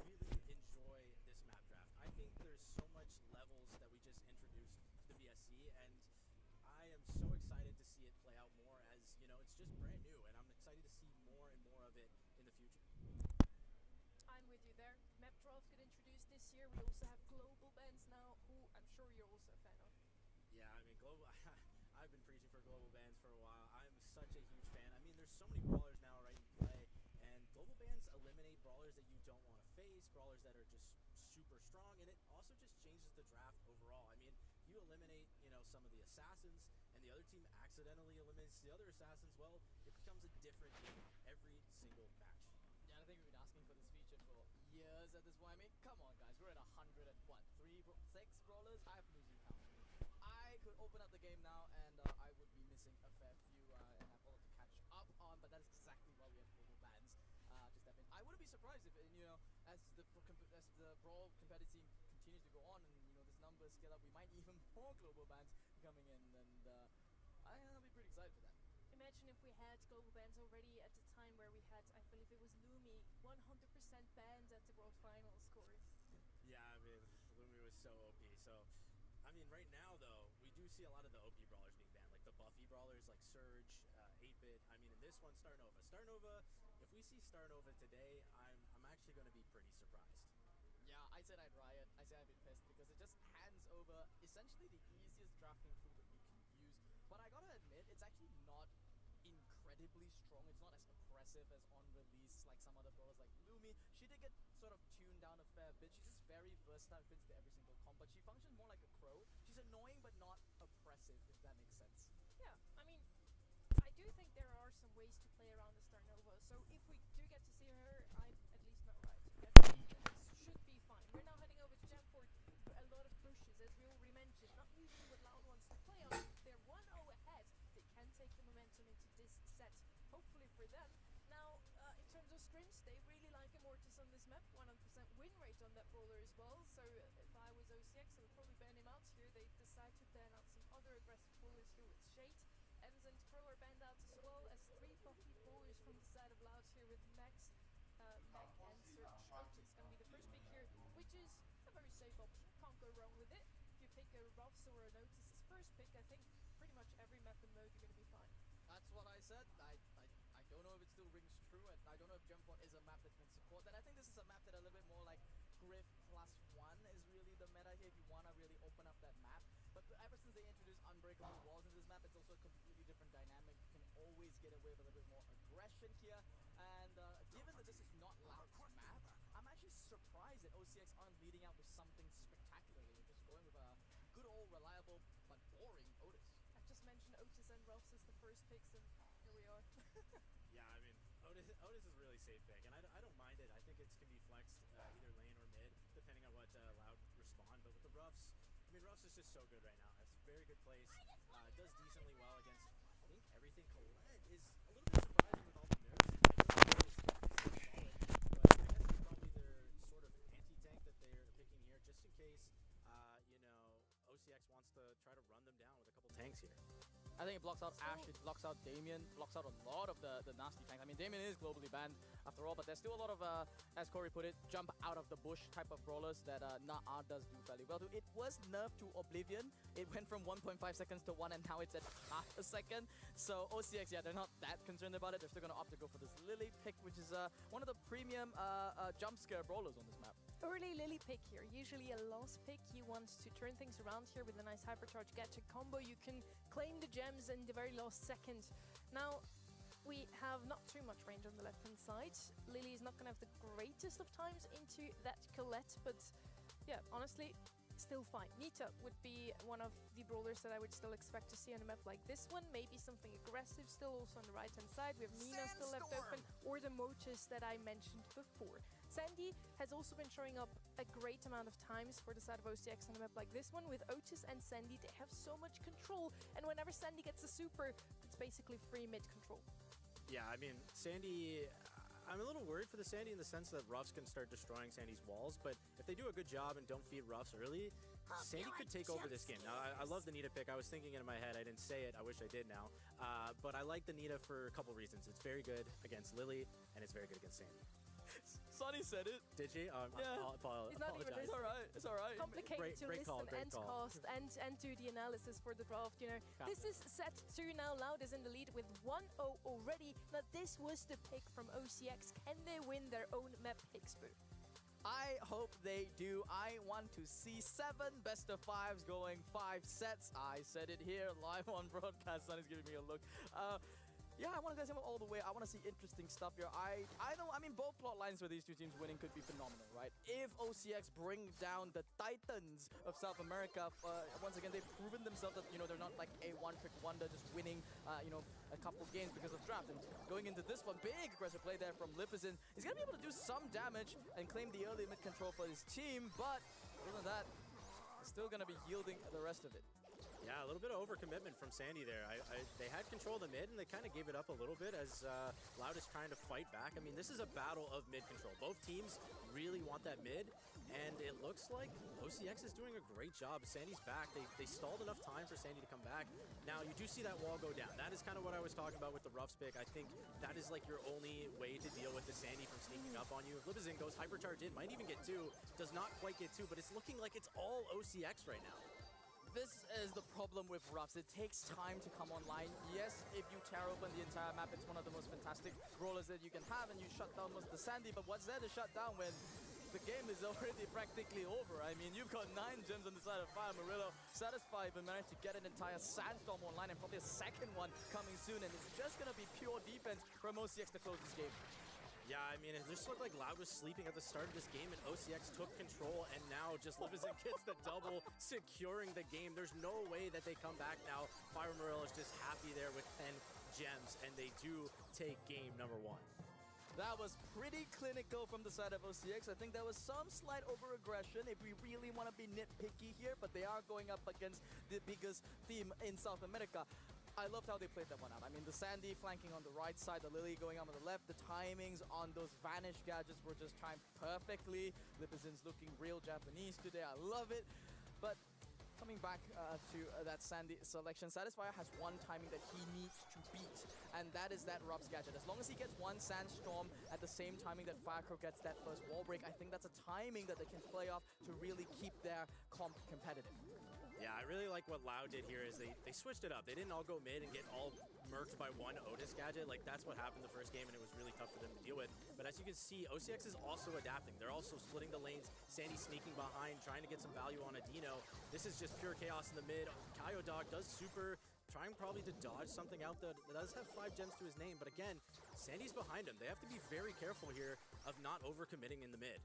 really enjoy this map draft. I think there's so much levels that we just introduced to the VSC, and I am so excited to see it play out more. As you know, it's just brand new, and I'm excited to see more and more of it in the future. I'm with you there. Map drafts get introduced this year. We also have global bans now, who I'm sure you're also a fan of. Yeah, I mean, global. I've been preaching for global bans for a while. I'm such a huge fan. I mean, there's so many brawlers now right in play, and global bans eliminate brawlers that you don't want to face, brawlers that are just super strong, and it also just changes the draft overall. I mean, you eliminate, you know, some of the assassins, and the other team accidentally eliminates the other assassins. Well, it becomes a different game every single match. Yeah, I think we've been asking for this feature for years at this point. I mean, come on, guys, we're at 100 and what, 6 brawlers? I have losing count. I could open up the game now, and I would be missing a fair few, and have all to catch up on. But that's exactly why we have global bans to step in. I wouldn't be surprised if, you know, as the brawl competitive scene continues to go on, and you know this number scale up, we might even more global bans coming in, and I'll be pretty excited for that. Imagine if we had global bans already at the time where we had, I believe it was Lumi, 100% banned at the World Finals scores. Yeah, I mean, Lumi was so OP. So, I mean, right now, though, we do see a lot of the OP brawlers being banned, like the Buffy brawlers, like Surge, 8-Bit. I mean, in this one, Starnova. Starnova, if we see Starnova today, I'm actually going to be pretty surprised. Yeah, I said I'd riot. I said I'd be pissed because it just hands over essentially the easiest drafting tool that you can use. But I gotta admit, it's actually not incredibly strong. It's not as oppressive as on release like some other brawlers like Lumi. She did get sort of tuned down a fair bit. She's just very versatile, fits into every single comp, but she functions more like a crow. She's annoying but not oppressive, if that makes sense. Yeah, I mean, I do think there are some ways to play around the Starnova. So if we do get to see her, I'm at least not right. This should be fine. We're now heading over to Jamfort. A lot of pushes, as we already mentioned. Not usually what Loud wants to play on. They're 1-0 ahead. They can take the momentum into this set, hopefully for them. Now, in terms of scrims, they really like Immortus on this map. 100% win rate on that brawler as well. So if I was OCX, I would probably ban him out here. They decide to ban out some other aggressive brawlers here with Shade. Evans and Crow are banned out as well as 3 Buffy brawlers from the side of Loud here with Max, Mac and Surge. Otis is going to be the first pick here, which is a very safe option. Can't go wrong with it. If you pick a Ruffs or a Otis as first pick, I think pretty much every map and mode you're going to be fine. That's what I said. I don't know if it still rings true, and I don't know if Gemfort is a map that can support that. I think this is a map that a little bit more like Griff +1 is really the meta here if you want to really open up that map. But ever since they introduced unbreakable walls in this map, it's also a completely different dynamic. You can always get away with a little bit more aggression here. And given that this is not Loud's map, I'm actually surprised that OCX aren't leading out with something spectacular. They're just going with a good old reliable but boring Otis. I've just mentioned Otis and Ruffs as the first picks, and here we are. Yeah, I mean, Otis is a really safe pick, and I don't mind it. I think it can be flexed either lane or mid, depending on what Loud respond. But with the Ruffs, I mean, Ruffs is just so good right now. It's a very good place. Does decently well against, I think, everything. Colette is a little bit surprising with all the nerfs. I know Colette is solid, but I guess it's probably their sort of anti-tank that they're picking here, just in case, you know, OCX wants to try to run them down with a couple tanks here. I think it blocks out Ashe, it blocks out Damien, blocks out a lot of the nasty tanks. I mean, Damien is globally banned after all, but there's still a lot of, as Corey put it, jump out of the bush type of brawlers that Naa does do fairly well to. It was nerfed to Oblivion. It went from 1.5 seconds to 1, and now it's at half a second. So OCX, yeah, they're not that concerned about it. They're still going to opt to go for this Lily pick, which is one of the premium jump scare brawlers on this map. Early Lily pick here, usually a lost pick. You want to turn things around here with a nice hypercharge gadget combo. You can claim the gems in the very last second. Now, we have not too much range on the left-hand side. Lily is not going to have the greatest of times into that Colette, but yeah, honestly, still fine. Nita would be one of the brawlers that I would still expect to see on a map like this one. Maybe something aggressive still also on the right-hand side. We have Nina still left open, or the Motus that I mentioned before. Sandy has also been showing up a great amount of times for the side of OCX on a map like this one. With Otis and Sandy, they have so much control, and whenever Sandy gets a super, it's basically free mid control. Yeah, I mean, Sandy, I'm a little worried for the Sandy in the sense that Ruffs can start destroying Sandy's walls, but if they do a good job and don't feed Ruffs early, Sandy could take over this game. Now, I love the Nita pick. I was thinking it in my head. I didn't say it. I wish I did now. But I like the Nita for a couple reasons. It's very good against Lily, and it's very good against Sandy. Sonny said it. Did she? Yeah. He's not even It's alright. It's alright. complicated to Great call, listen great and call. cast and do the analysis for the draft. You know, this is set 2 now. Loud is in the lead with 1-0 already. Now this was the pick from OCX. Can they win their own map picks, Boo? I hope they do. I want to see 7 best of 5s going 5 sets. I said it here live on broadcast. Sonny's giving me a look. Yeah, I want to guys him all the way. I want to see interesting stuff here. I mean, both plot lines for these two teams winning could be phenomenal, right? If OCX bring down the Titans of South America, once again, they've proven themselves that, you know, they're not like a one-trick wonder just winning, you know, a couple games because of draft. And going into this one, big aggressive play there from Lipizin. He's going to be able to do some damage and claim the early mid control for his team, but other than that, he's still going to be yielding the rest of it. Yeah, a little bit of overcommitment from Sandy there. They had control of the mid, and they kind of gave it up a little bit as Loud is trying to fight back. I mean, this is a battle of mid control. Both teams really want that mid, and it looks like OCX is doing a great job. Sandy's back. They stalled enough time for Sandy to come back. Now, you do see that wall go down. That is kind of what I was talking about with the Ruffs pick. I think that is like your only way to deal with the Sandy from sneaking up on you. Lipizin goes hypercharge in, might even get 2, does not quite get 2, but it's looking like it's all OCX right now. This is the problem with Ruffs. It takes time to come online. Yes, if you tear open the entire map, it's one of the most fantastic rollers that you can have, and you shut down most of the Sandy, but what's there to shut down when the game is already practically over? I mean, you've got 9 gems on the side of Fire Murillo. Satisfy even managed to get an entire Sandstorm online and probably a second one coming soon, and it's just going to be pure defense from OCX to close this game. Yeah, I mean, it just looked like Loud was sleeping at the start of this game, and OCX took control, and now just Lipizin gets the double, securing the game. There's no way that they come back now. Fire Murillo is just happy there with 10 gems, and they do take game number 1. That was pretty clinical from the side of OCX. I think there was some slight over-aggression if we really want to be nitpicky here, but they are going up against the biggest team in South America. I loved how they played that one out. I mean, the Sandy flanking on the right side, the Lily going on the left, the timings on those Vanish gadgets were just timed perfectly. Lipizin's looking real Japanese today. I love it. But coming back to that Sandy selection, Satisfyer has one timing that he needs to beat, and that is that Ruffs gadget. As long as he gets one Sandstorm at the same timing that Firecrow gets that first wall break, I think that's a timing that they can play off to really keep their comp competitive. Yeah, I really like what Loud did here is they switched it up. They didn't all go mid and get all murked by one Otis gadget. Like, that's what happened the first game, and it was really tough for them to deal with. But as you can see, OCX is also adapting. They're also splitting the lanes. Sandy sneaking behind, trying to get some value on Adino. This is just pure chaos in the mid. Kyodog does super, trying probably to dodge something out that does have 5 gems to his name. But again, Sandy's behind him. They have to be very careful here of not overcommitting in the mid.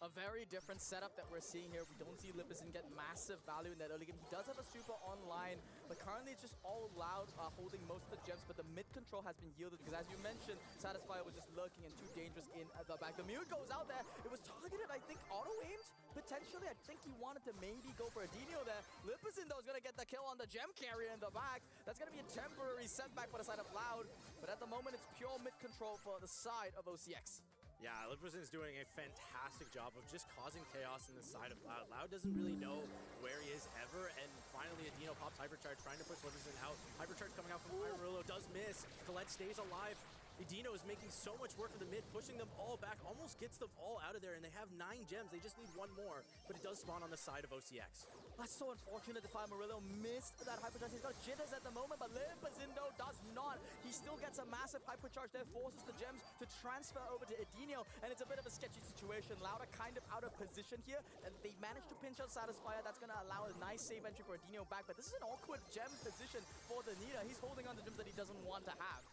A very different setup that we're seeing here. We don't see Lipizin get massive value in that early game. He does have a super online, but currently it's just all Loud holding most of the gems, but the mid control has been yielded because, as you mentioned, Satisfyer was just lurking and too dangerous in the back. The Mute goes out there. It was targeted, I think, auto-aimed, potentially. I think he wanted to maybe go for a Dino there. Lipizin, though, is going to get the kill on the gem carrier in the back. That's going to be a temporary setback for the side of Loud, but at the moment, it's pure mid control for the side of OCX. Yeah, Lipizin's doing a fantastic job of just causing chaos in the side of Loud. Loud doesn't really know where he is ever, and finally Adino pops Hypercharge, trying to push Lipizin out. Hypercharge coming out from Fire Murillo does miss. Colette stays alive. Adino is making so much work for the mid, pushing them all back, almost gets them all out of there, and they have 9 gems. They just need 1 more, but it does spawn on the side of OCX. That's so unfortunate that Fire Murillo missed that hypercharge. He's got jitters at the moment, but Lipizin does not. He still gets a massive hypercharge there, forces the gems to transfer over to Adino, and it's a bit of a sketchy situation. Loud are kind of out of position here, and they managed to pinch out Satisfyer. That's going to allow a nice save entry for Adino back, but this is an awkward gem position for the Nita. He's holding on to gems that he doesn't want to have.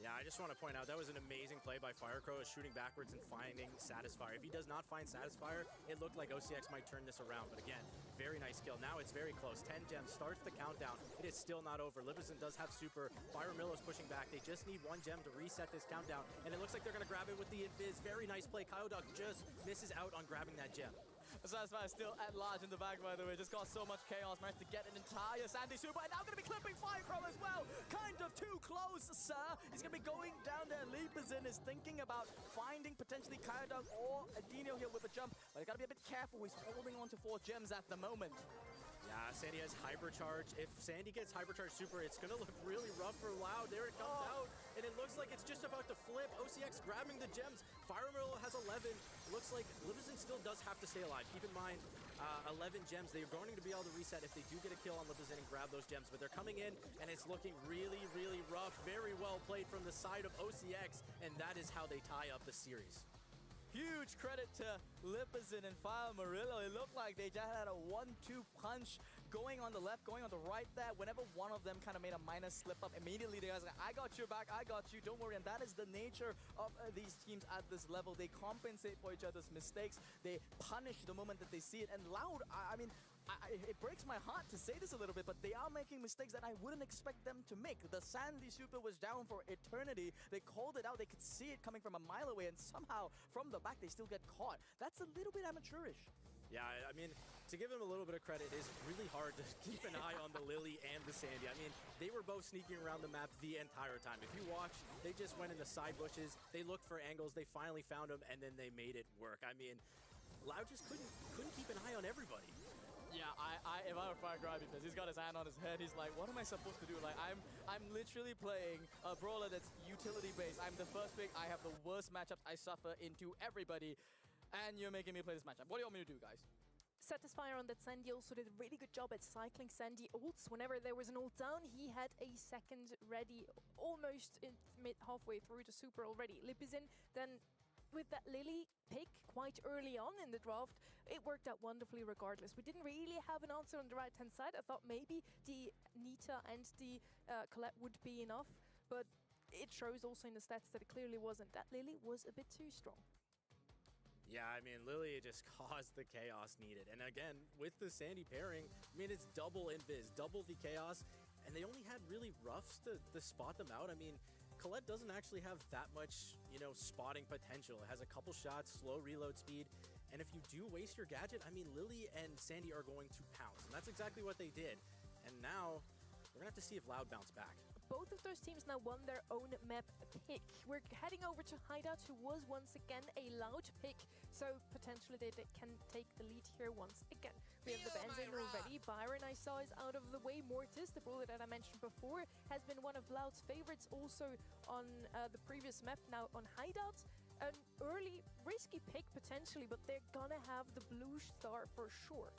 Yeah, I just want to point out that was an amazing play by Firecrow, shooting backwards and finding Satisfyer. If he does not find Satisfyer, it looked like OCX might turn this around, but again, very nice kill. Now it's very close. 10 gems starts the countdown. It is still not over. Lipizin does have super. Fire Murillo's pushing back. They just need 1 gem to reset this countdown, and it looks like they're going to grab it with the Invis. Very nice play. Kyodog just misses out on grabbing that gem. Satisfy still at large in the back, by the way. Just got so much chaos. Managed to get an entire Sandy Super. And now going to be clipping Firecrow as well. Kind of too close, sir. He's going to be going down there. Leapazin is thinking about finding potentially Kaidog or Adino here with a jump. But he's got to be a bit careful. He's holding on to 4 gems at the moment. Yeah, Sandy has Hypercharge. If Sandy gets Hypercharge Super, it's going to look really rough for Loud. There it comes out, and it looks like it's just about to flip. OCX grabbing the gems. Fire Emerald has 11. Looks like Lipizzan still does have to stay alive. Keep in mind, 11 gems. They're going to be able to reset if they do get a kill on Lipizzan and grab those gems, but they're coming in, and it's looking really, really rough. Very well played from the side of OCX, and that is how they tie up the series. Huge credit to Lipizzan and Fire Murillo. It looked like they just had a 1-2 punch going on the left, going on the right there. Whenever one of them kind of made a minor slip up, immediately they guys like, I got your back, I got you, don't worry. And that is the nature of these teams at this level. They compensate for each other's mistakes. They punish the moment that they see it. And Loud, I mean, it breaks my heart to say this a little bit, but they are making mistakes that I wouldn't expect them to make. The Sandy Super was down for eternity. They called it out. They could see it coming from a mile away, and somehow from the back they still get caught. That's a little bit amateurish. Yeah, I mean, to give him a little bit of credit, it is really hard to keep an eye on the Lily and the Sandy. I mean, they were both sneaking around the map the entire time. If you watch, they just went in the side bushes, they looked for angles, they finally found them, and then they made it work. I mean, Loud just couldn't keep an eye on everybody. Yeah, if I were Firecrow, because he's got his hand on his head, he's like, what am I supposed to do? Like, I'm literally playing a brawler that's utility-based. I'm the first pick. I have the worst matchups. I suffer into everybody, and you're making me play this matchup. What do you want me to do, guys? Satisfyer on that Sandy also did a really good job at cycling Sandy ults. Whenever there was an ult down, he had a second ready, almost in halfway through the super already. Lipizzan then with that Lily pick quite early on in the draft, it worked out wonderfully regardless. We didn't really have an answer on the right-hand side. I thought maybe the Nita and the Colette would be enough, but it shows also in the stats that it clearly wasn't. That Lily was a bit too strong. Yeah, I mean, Lily just caused the chaos needed. And again, with the Sandy pairing, I mean, it's double invis, double the chaos, and they only had really roughs to spot them out. I mean, Colette doesn't actually have that much, you know, spotting potential. It has a couple shots, slow reload speed, and if you do waste your gadget, I mean, Lily and Sandy are going to pounce, and that's exactly what they did. And now, we're gonna have to see if Loud bounce back. Both of those teams now won their own map pick. We're heading over to Hideout, who was once again a Loud pick, so potentially they can take the lead here once again. We have the Benzin already. Byron, I saw, is out of the way. Mortis, the brawler that I mentioned before, has been one of Loud's favorites also on the previous map, now on Hideout. An early, risky pick potentially, but they're gonna have the blue star for sure.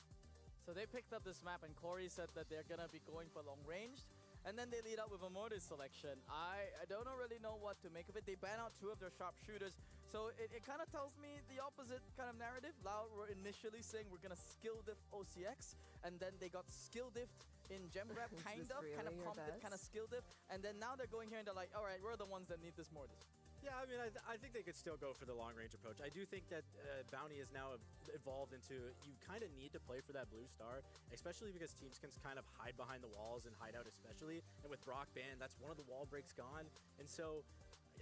So they picked up this map, and Corey said that they're gonna be going for long range. And then they lead up with a Mortis selection. I don't really know what to make of it. They ban out 2 of their sharpshooters. So it kind of tells me the opposite kind of narrative. Loud were initially saying we're going to skill diff OCX. And then they got skill diffed in gem grab, kind of comp diff, kind of skill diff. And then now they're going here and they're like, all right, we're the ones that need this Mortis. Yeah, I mean, I think they could still go for the long-range approach. I do think that Bounty is now evolved into, you kind of need to play for that blue star, especially because teams can kind of hide behind the walls and hide out especially. And with Brock banned, that's one of the wall breaks gone. And so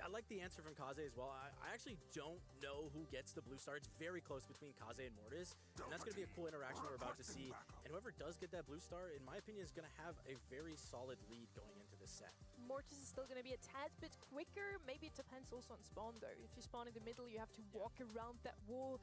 I like the answer from Kaze as well. I actually don't know who gets the blue star. It's very close between Kaze and Mortis, and that's going to be a cool interaction we're about to see. And whoever does get that blue star, in my opinion, is going to have a very solid lead going into this set. Mortis is still going to be a tad bit quicker. Maybe it depends also on spawn though. If you spawn in the middle, you have to walk around that wall.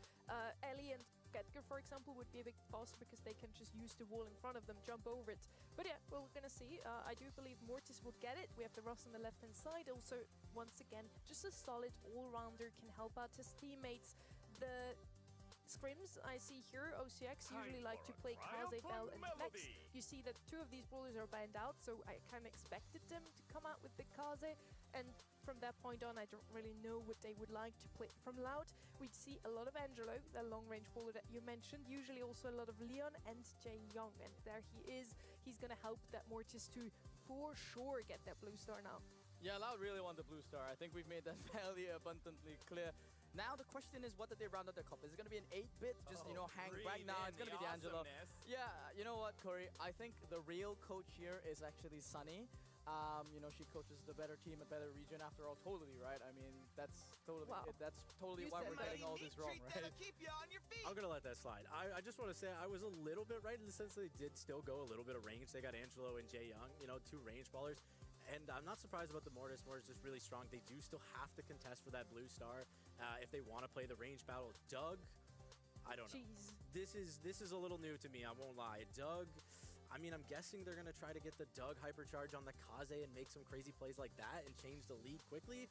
Ellie and Gedger, for example, would be a bit faster because they can just use the wall in front of them, jump over it. But yeah, we're going to see. I do believe Mortis will get it. We have the Ross on the left-hand side. Also, once again, just a solid all-rounder, can help out his teammates. The scrims I see here, OCX usually like to play Kaze, Bell, and Flex. You see that 2 of these brawlers are banned out, so I kind of expected them to come out with the Kaze. And from that point on, I don't really know what they would like to play. From Loud, we'd see a lot of Angelo, the long-range brawler that you mentioned, usually also a lot of Leon and Jae Young. And there he is. He's going to help that Mortis to, for sure, get that blue star now. Yeah, Loud really want the blue star. I think we've made that fairly abundantly clear. Now the question is, what did they round out their cup? Is it going to be an 8-bit? Just, you know, hang back now. It's going to be D'Angelo. Yeah, you know what, Corey? I think the real coach here is actually Sunny. You know, she coaches the better team, a better region after all, totally, right? I mean, that's totally Wow. That's totally why we're getting all this wrong, right? I'm gonna let that slide. I just want to say I was a little bit right in the sense that they did still go a little bit of range. They got Angelo and Jae Young, you know, 2 range ballers. And I'm not surprised about the Mortis. Mortis is really strong. They do still have to contest for that blue star if they want to play the range battle. Doug, I don't know. Jeez. This is a little new to me, I won't lie. Doug, I mean, I'm guessing they're going to try to get the Doug hypercharge on the Kaze and make some crazy plays like that and change the lead quickly.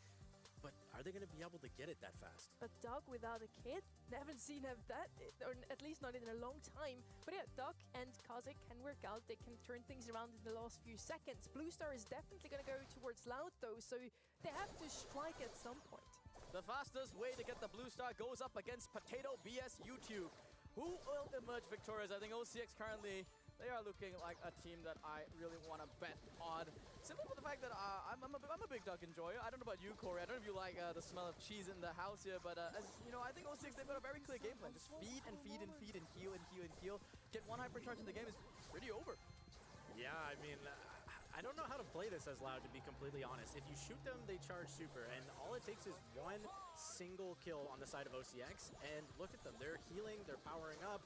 But are they going to be able to get it that fast? A dog without a kid? Haven't seen of that, or at least not in a long time. But yeah, Doc and Kaze can work out. They can turn things around in the last few seconds. Blue Star is definitely going to go towards Loud though, so they have to strike at some point. The fastest way to get the blue star goes up against Potato BS YouTube. Who will emerge victorious? I think OCX currently, they are looking like a team that I really want to bet on. Simply for the fact that I'm a big duck enjoyer. I don't know about you, Corey. I don't know if you like the smell of cheese in the house here, but as you know, I think OCX, they've got a very clear game plan. Just feed and feed and feed and heal and heal and heal. Get 1 hypercharge in the game is pretty over. Yeah, I mean, I don't know how to play this as Loud, to be completely honest. If you shoot them, they charge super, and all it takes is 1 single kill on the side of OCX, and look at them. They're healing, they're powering up.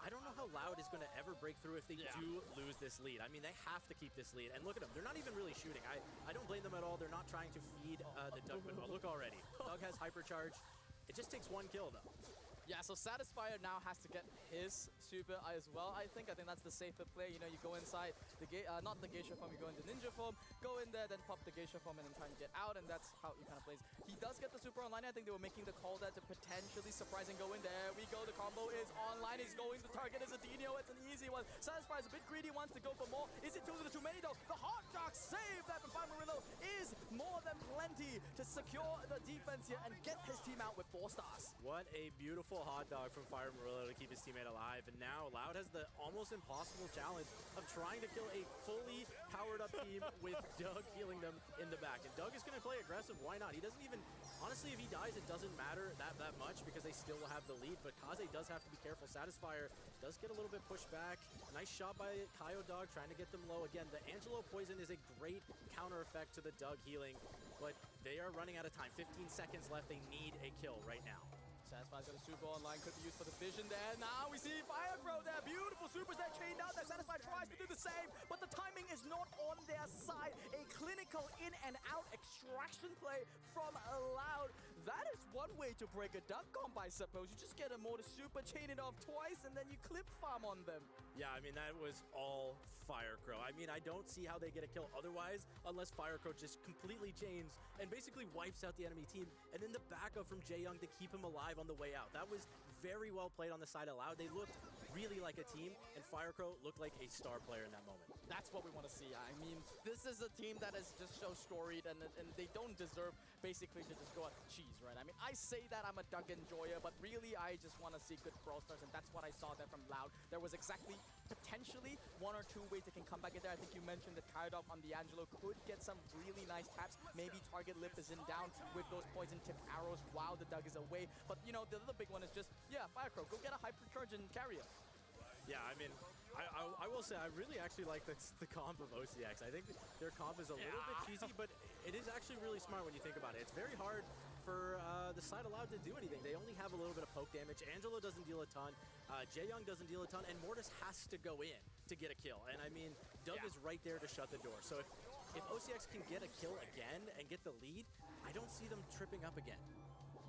I don't know how Loud is going to ever break through if they do lose this lead. I mean, they have to keep this lead. And look at them. They're not even really shooting. I don't blame them at all. They're not trying to feed the Doug. But look already. Doug has hypercharge. It just takes 1 kill, though. Yeah, so Satisfier now has to get his super as well, I think that's the safer play. You know, you go inside the not the geisha form, you go into ninja form, go in there, then pop the geisha form and then try and get out, and that's how he kind of plays. He does get the super online. I think they were making the call there to potentially surprise and go in. There we go, the combo is online. He's going, the target is a Dino, it's an easy one. Satisfier's a bit greedy, wants to go for more. Is it too many though? The Hot Shark save that from Murillo is more than plenty to secure the defense here and get his team out with 4 stars. What a beautiful hot dog from Fire Murillo to keep his teammate alive. And now Loud has the almost impossible challenge of trying to kill a fully powered up team with Doug healing them in the back. And Doug is going to play aggressive. Why not? He doesn't even, honestly, if he dies, it doesn't matter that much because they still will have the lead. But Kaze does have to be careful. Satisfier does get a little bit pushed back. Nice shot by Kaio Dog trying to get them low. Again, the Angelo poison is a great counter effect to the Doug healing, but they are running out of time. 15 seconds left. They need a kill right now. Satisfier's got a super online, could be used for the vision there. Now we see Firecrow there, beautiful supers there chained out there. Satisfier tries to do the same, but the timing is not on their side. A clinical in and out extraction play from Loud. That is one way to break a duck comp, I suppose. You just get a mortar super, chain it off twice, and then you clip farm on them. Yeah, I mean, that was all Firecrow. I mean, I don't see how they get a kill otherwise, unless Firecrow just completely chains and basically wipes out the enemy team. And then the backup from Jae Young to keep him alive on the way out. That was very well played on the side of Loud. They looked really like a team, and Firecrow looked like a star player in that moment. That's what we want to see. I mean, this is a team that is just so storied, and they don't deserve basically to just go out cheese, right? I mean, I say that I'm a duck enjoyer, but really I just want to see good Brawl Stars, and that's what I saw there from Loud. There was exactly potentially 1 or 2 ways they can come back in there. I think you mentioned that Kaidok on the Angelo could get some really nice taps. Maybe target lift is in down with those poison tip arrows while the Doug is away. But you know, the other big one is just, yeah, Firecrow, go get a hypercharge and carry him. Yeah, I mean, I will say I really actually like the comp of OCX. I think their comp is a little bit cheesy, but it is actually really smart when you think about it. It's very hard for the side allowed to do anything. They only have a little bit of poke damage. Angelo doesn't deal a ton. Jae Young doesn't deal a ton, and Mortis has to go in to get a kill. And I mean, Doug is right there to shut the door. So if OCX can get a kill again and get the lead, I don't see them tripping up again.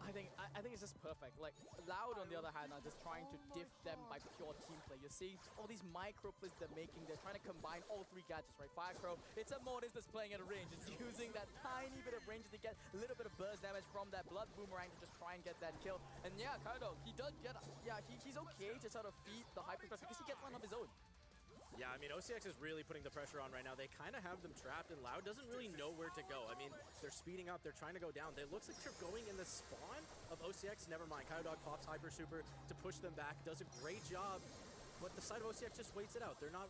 I think it's just perfect. Like, Loud, on the other hand, are just trying to diff them by pure team play. You're seeing all these micro plays they're making. They're trying to combine all 3 gadgets, right? Firecrow, it's a Mortis that's playing at a range. It's using that tiny bit of range to get a little bit of burst damage from that Blood Boomerang to just try and get that kill. And yeah, Kaido, he does get, he's okay to sort of feed the hypercharge because he gets one of his own. Yeah, I mean, OCX is really putting the pressure on right now. They kind of have them trapped, and Loud doesn't really know where to go. I mean, they're speeding up. They're trying to go down. It looks like they're going in the spawn of OCX. Never mind. Kaidog pops Hyper Super to push them back. Does a great job, but the side of OCX just waits it out. They're not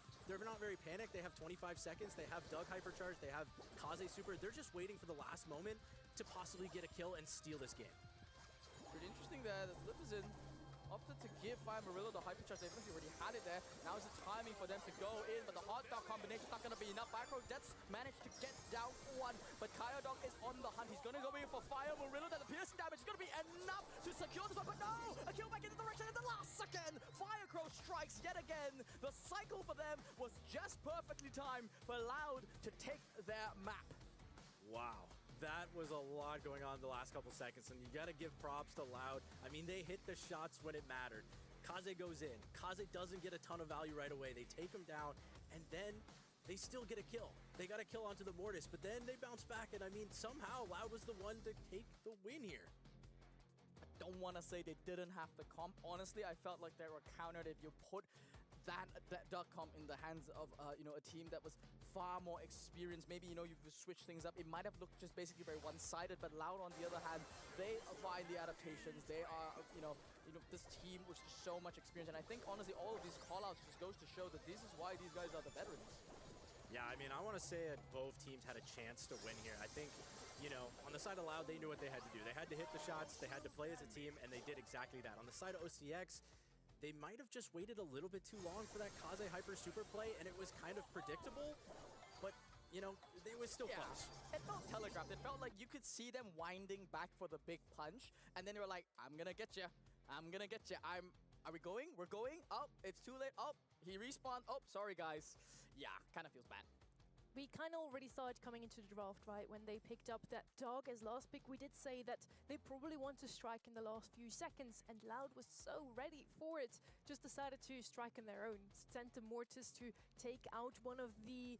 very panicked. They have 25 seconds. They have Doug Hypercharge. They have Kaze Super. They're just waiting for the last moment to possibly get a kill and steal this game. Pretty interesting there. The flip is in opted to give Fire Murillo the hyper charge, even if he already had it there. Now is the timing for them to go in, but the hot dog combination is not going to be enough. Micro Jets managed to get down one, but Kyodog is on the hunt. He's going to go in for Fire Murillo. That the piercing damage is going to be enough to secure this one, but no! A kill back in the direction in the last second! Fire Crow strikes yet again. The cycle for them was just perfectly timed for Loud to take their map. Wow. That was a lot going on the last couple seconds, and you gotta give props to Loud. I mean, they hit the shots when it mattered. Kaze goes in. Kaze doesn't get a ton of value right away. They take him down, and then they still get a kill. They got a kill onto the Mortis, but then they bounce back, and I mean, somehow Loud was the one to take the win here. I don't want to say they didn't have the comp. Honestly, I felt like they were countered if you put that duck comp in the hands of a team that was far more experienced. Maybe you switch things up. It might have looked just basically very one-sided, but Loud on the other hand, they find the adaptations. They are this team with just so much experience, and I think honestly all of these callouts just goes to show that this is why these guys are the veterans. Yeah, I mean, I want to say that both teams had a chance to win here. I think, on the side of Loud, they knew what they had to do. They had to hit the shots, they had to play as a team, and they did exactly that. On the side of OCX, they might have just waited a little bit too long for that Kaze Hyper Super play, and it was kind of predictable, but, it was still close. It felt telegraphed. It felt like you could see them winding back for the big punch, and then they were like, I'm gonna get you. I'm gonna get you. Are we going? We're going? Oh, it's too late. Oh, he respawned. Oh, sorry, guys. Yeah, kind of feels bad. We kind of already saw it coming into the draft, right? When they picked up that dog as last pick, we did say that they probably want to strike in the last few seconds, and Loud was so ready for it. Just decided to strike on their own. Sent the Mortis to take out one of the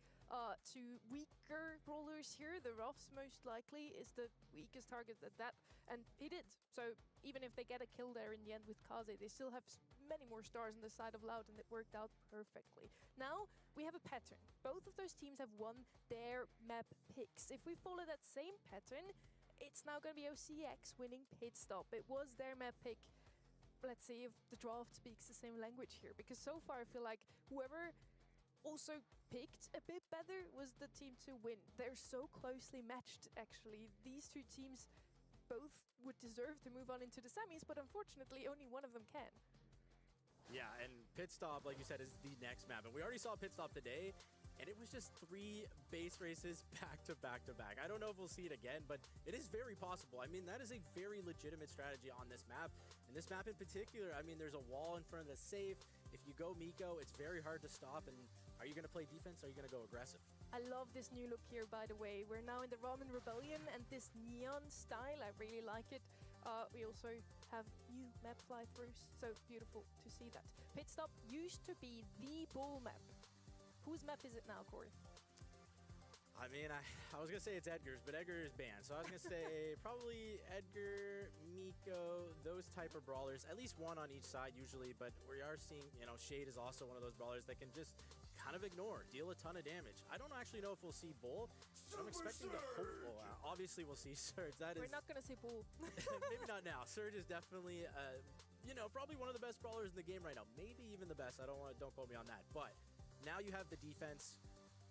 two weaker brawlers here. The Ruffs most likely is the weakest target at that, and he did. So even if they get a kill there in the end with Kaze, they still have many more stars on the side of Loud, and it worked out perfectly. Now we have a pattern. Both of those teams have won their map picks. If we follow that same pattern, it's now going to be OCX winning Pit Stop. It was their map pick. Let's see if the draft speaks the same language here, because so far I feel like whoever also picked a bit better was the team to win. They're so closely matched, actually. These two teams both would deserve to move on into the semis, but unfortunately only one of them can. Yeah, and Pit Stop, like you said, is the next map. And we already saw Pit Stop today, and it was just 3 base races back to back to back. I don't know if we'll see it again, but it is very possible. I mean, that is a very legitimate strategy on this map. And this map in particular, I mean, there's a wall in front of the safe. If you go Miko, it's very hard to stop. And are you going to play defense, or are you going to go aggressive? I love this new look here, by the way. We're now in the Ramen Rebellion, and this neon style, I really like it. We also have new map fly-throughs, so beautiful to see that. Pit Stop used to be the Bull map. Whose map is it now, Corey? I mean, I was going to say it's Edgar's, but Edgar is banned. So I was going to say probably Edgar, Miko, those type of brawlers. At least one on each side usually, but we are seeing, Shade is also one of those brawlers that can just kind of ignore, deal a ton of damage. I don't actually know if we'll see Bull, but I'm expecting the hopeful. Obviously, we'll see Surge. We're not going to see Bull. Maybe not now. Surge is definitely, probably one of the best brawlers in the game right now. Maybe even the best. Don't quote me on that. But now you have the defense.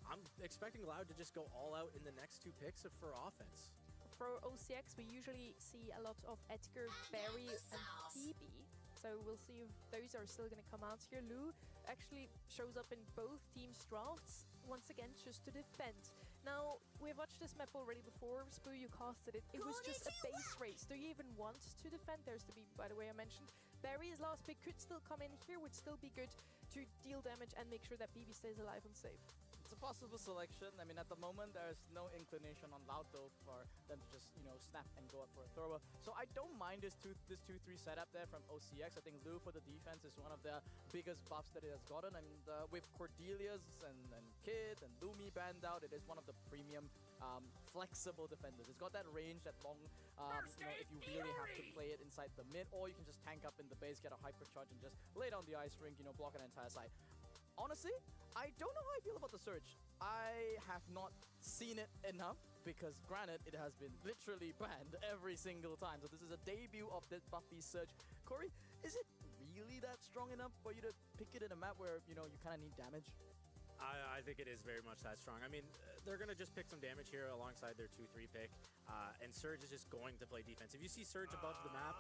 I'm expecting Loud to just go all out in the next 2 picks for offense. For OCX, we usually see a lot of Edgar, Barry, and TB. So we'll see if those are still going to come out here. Lou actually shows up in both teams' drafts, once again, just to defend. Now, we've watched this map already before. Spoo, you casted it. It was just a base race. Do you even want to defend? There's the B, by the way, I mentioned. Barry's last pick could still come in here, would still be good to deal damage and make sure that BB stays alive and safe. It's a possible selection. I mean, at the moment, there's no inclination on Loud, though, for them to just, snap and go up for a thrower. So I don't mind this 2-3 setup there from OCX. I think Lou for the defense is one of the biggest buffs that it has gotten. And with Cordelius and Kid and Lumi banned out, it is one of the premium flexible defenders. It's got that range, that long, if you really have to play it inside the mid, or you can just tank up in the base, get a hypercharge, and just lay down the ice rink, block an entire side. Honestly, I don't know how I feel about the Surge. I have not seen it enough because, granted, it has been literally banned every single time. So this is a debut of the Buffy Surge. Corey, is it really that strong enough for you to pick it in a map where, you kind of need damage? I think it is very much that strong. I mean, they're going to just pick some damage here alongside their 2-3 pick. And Surge is just going to play defense. If you see Surge above the map,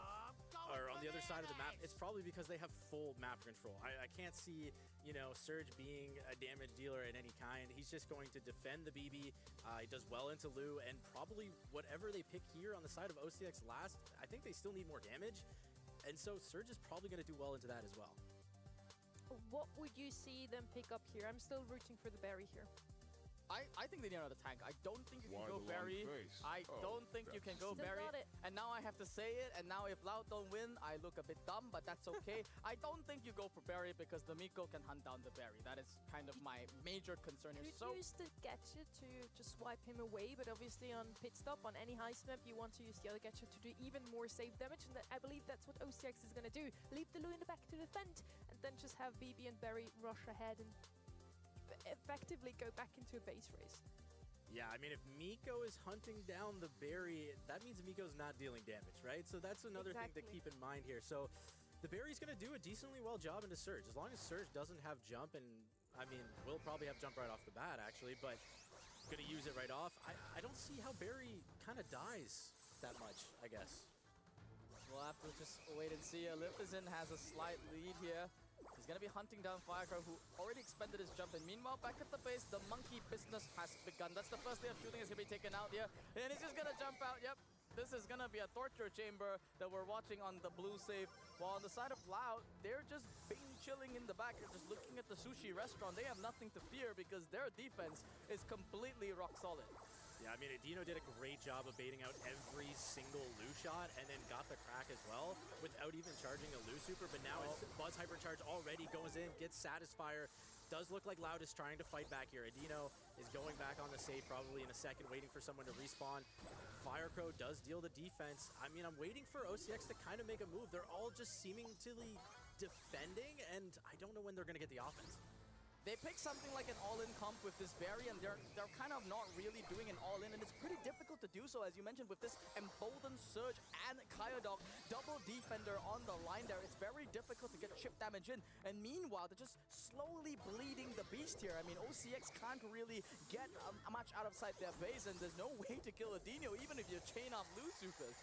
or on the other side of the map, it's probably because they have full map control. I can't see, you know, Surge being a damage dealer at any kind. He's just going to defend the BB. He does well into Lu, and probably whatever they pick here on the side of OCX last, I think they still need more damage. And so Surge is probably going to do well into that as well. What would you see them pick up here? I'm still rooting for the berry here. I think they need another tank. I don't think you can Why go the long berry. face? I don't think you can go Still berry. got it. And now I have to say it. And now if Loud don't win, I look a bit dumb, but that's okay. I don't think you go for berry because the Miko can hunt down the berry. That is kind of my major concern here. Could So use the gadget to just swipe him away, but obviously on pit stop, on any heist map, you want to use the other gadget to do even more save damage, and I believe that's what OCX is going to do. Leave the Lu in the back to defend, and then just have BB and Berry rush ahead and effectively go back into a base race. Yeah, I mean, if Miko is hunting down the berry, that means Miko's not dealing damage, right? So that's another thing to Exactly. keep in mind here. So the berry's going to do a decently well job into Surge. As long as Surge doesn't have jump, and I mean, we'll probably have jump right off the bat, actually, but going to use it right off. I don't see how berry kind of dies that much, I guess. we'll have to just wait and see. Liftazin has a slight lead here. He's going to be hunting down Firecrow, who already expended his jump. And meanwhile, back at the base, the monkey business has begun. That's the first day of shooting is going to be taken out here. And he's just going to jump out. Yep, this is going to be a torture chamber that we're watching on the blue safe. While on the side of Loud, they're just being chilling in the back. They're just looking at the sushi restaurant. They have nothing to fear because their defense is completely rock solid. Yeah, I mean, Adino did a great job of baiting out every single Lu shot and then got the crack as well without even charging a Lu super. But now it's Buzz Hypercharge already goes in, gets Satisfier. Does look like Loud is trying to fight back here. Adino is going back on the safe probably in a second, waiting for someone to respawn. Firecrow does deal the defense. I mean, I'm waiting for OCX to kind of make a move. They're all just seemingly defending, and I don't know when they're going to get the offense. They pick something like an all-in comp with this berry, and they're kind of not really doing an all-in, and it's pretty difficult to do so, as you mentioned, with this Emboldened Surge and Kyodog double defender on the line there. It's very difficult to get chip damage in, and meanwhile, they're just slowly bleeding the beast here. I mean, OCX can't really get much out of sight their base, and there's no way to kill Adino, even if you chain off Lu Supers.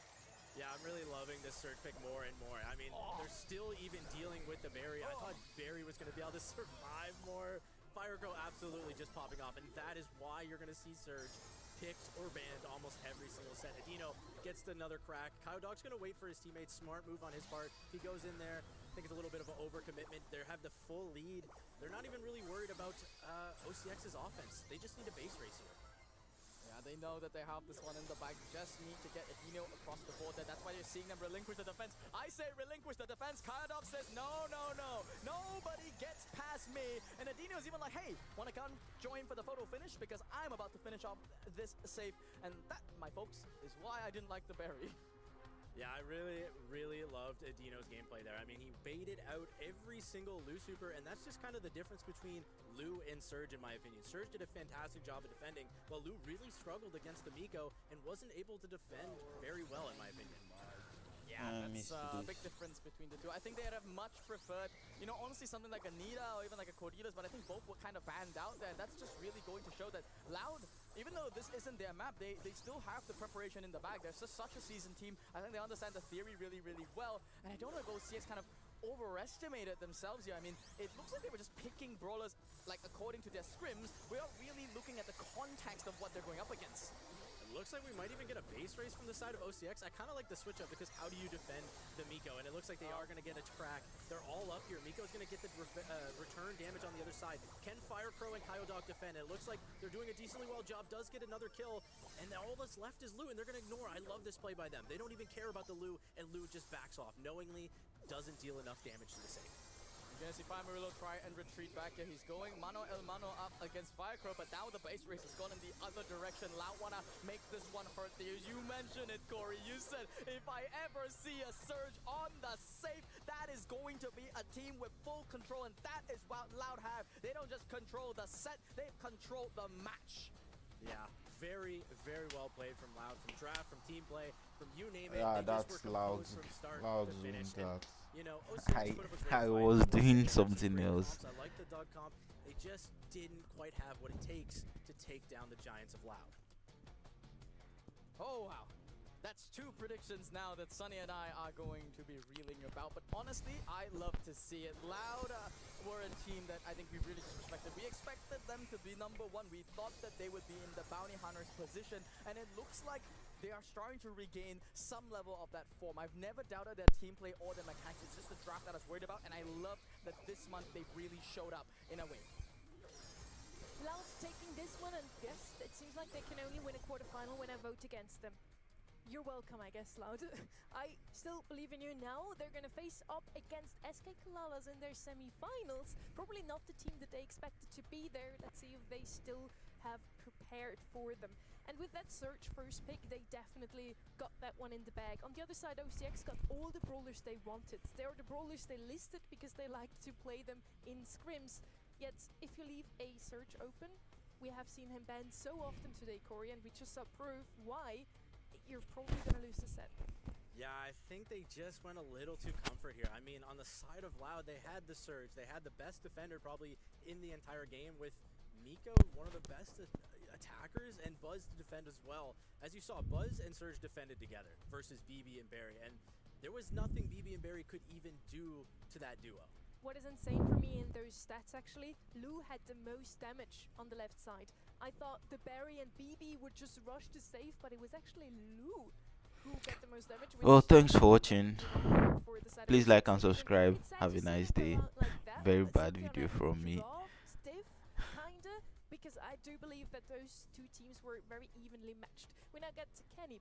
Yeah, I'm really loving this Surge pick more and more. I mean, they're still even dealing with the berry. I thought berry was going to be able to survive more. Firecrow absolutely just popping off, and that is why you're going to see Surge picked or banned almost every single set. Adino gets another crack. Kyodog's going to wait for his teammates. Smart move on his part. He goes in there. I think it's a little bit of an overcommitment. They have the full lead. They're not even really worried about OCX's offense. They just need a base race here. Yeah, they know that they have this one in the bag. Just need to get Adino across the board there. That's why you're seeing them relinquish the defense. I say relinquish the defense. Kyodog says no, no, no. Nobody gets past me. And Adino's even like, hey, wanna come join for the photo finish? Because I'm about to finish off this safe. And that, my folks, is why I didn't like the berry. Yeah, I really, really loved Adino's gameplay there. I mean, he baited out every single Lu super, and that's just kind of the difference between Lu and Surge, in my opinion. Surge did a fantastic job of defending, while Lu really struggled against the Miko and wasn't able to defend very well, in my opinion. Yeah, that's a big difference between the two. I think they'd have much preferred, you know, honestly, something like a Nita or even like a Cordelis, but I think both were kind of banned out there. And that's just really going to show that Loud, even though this isn't their map, they still have the preparation in the bag. They're just such a seasoned team. I think they understand the theory really, really well. And I don't know if OCX kind of overestimated themselves here. I mean, it looks like they were just picking brawlers, like, according to their scrims. We are really looking at the context of what they're going up against. It looks like we might even get a base race from the side of OCX. I kind of like the switch up because how do you defend the Miko? And it looks like they are going to get a crack. They're all up here. Miko's going to get the return damage on the other side. Can Firecrow and Kyodog defend? It looks like they're doing a decently well job. Does get another kill. And all that's left is Lu, and they're going to ignore. I love this play by them. They don't even care about the Lu, and Lu just backs off, knowingly doesn't deal enough damage to the safe. You're gonna see Firemurillo try and retreat back here. He's going mano el mano up against Firecrow, but now the base race has gone in the other direction. Loud wanna make this one hurt to you. You mentioned it, Corey. You said, if I ever see a Surge on the safe, that is going to be a team with full control, and that is what Loud have. They don't just control the set, they control the match. Yeah, very, very well played from Loud, from draft, from team play, from you name it. Yeah, They just that's were Loud. composed from start Loud to doing finish. that. You know, OCX I put up a great I fight. was OCX doing had some something great else. comps. I like the Doug comp. They just didn't quite have what it takes to take down the Giants of Loud. Oh, wow. That's two predictions now that Sunny and I are going to be reeling about. But honestly, I love to see it. Loud were a team that I think we really disrespected. We expected them to be number one. We thought that they would be in the Bounty Hunters position. And it looks like they are starting to regain some level of that form. I've never doubted their team play or their mechanics. It's just the draft that I was worried about. And I love that this month they really showed up in a way. Loud's taking this one, and yes, it seems like they can only win a quarterfinal when I vote against them. You're welcome, I guess, Loud. I still believe in you now. They're gonna face up against SK Kalalas in their semi-finals. Probably not the team that they expected to be there. Let's see if they still have prepared for them. And with that Surge first pick, they definitely got that one in the bag. On the other side, OCX got all the brawlers they wanted. They are the brawlers they listed because they like to play them in scrims. Yet, if you leave a Surge open, we have seen him banned so often today, Corey, and we just saw proof why you're probably gonna lose the set. Yeah, I think they just went a little too comfort here. I mean, on the side of Loud, they had the Surge. They had the best defender probably in the entire game with Miko, one of the best attackers, and Buzz to defend as well. As you saw, Buzz and Surge defended together versus BB and Barry, and there was nothing BB and Barry could even do to that duo. What is insane for me in those stats actually, Lou had the most damage on the left side. I thought the Barry and BB would just rush to save, but it was actually Lou who got the most damage. Well, thanks for watching. For the side of Please the like and season. subscribe. It's sad Have to a see nice them go day. out like that, Very but bad simply on video a from me. draw, stiff, kinda, because I do believe that those two teams were very evenly matched. We now get to Kenny.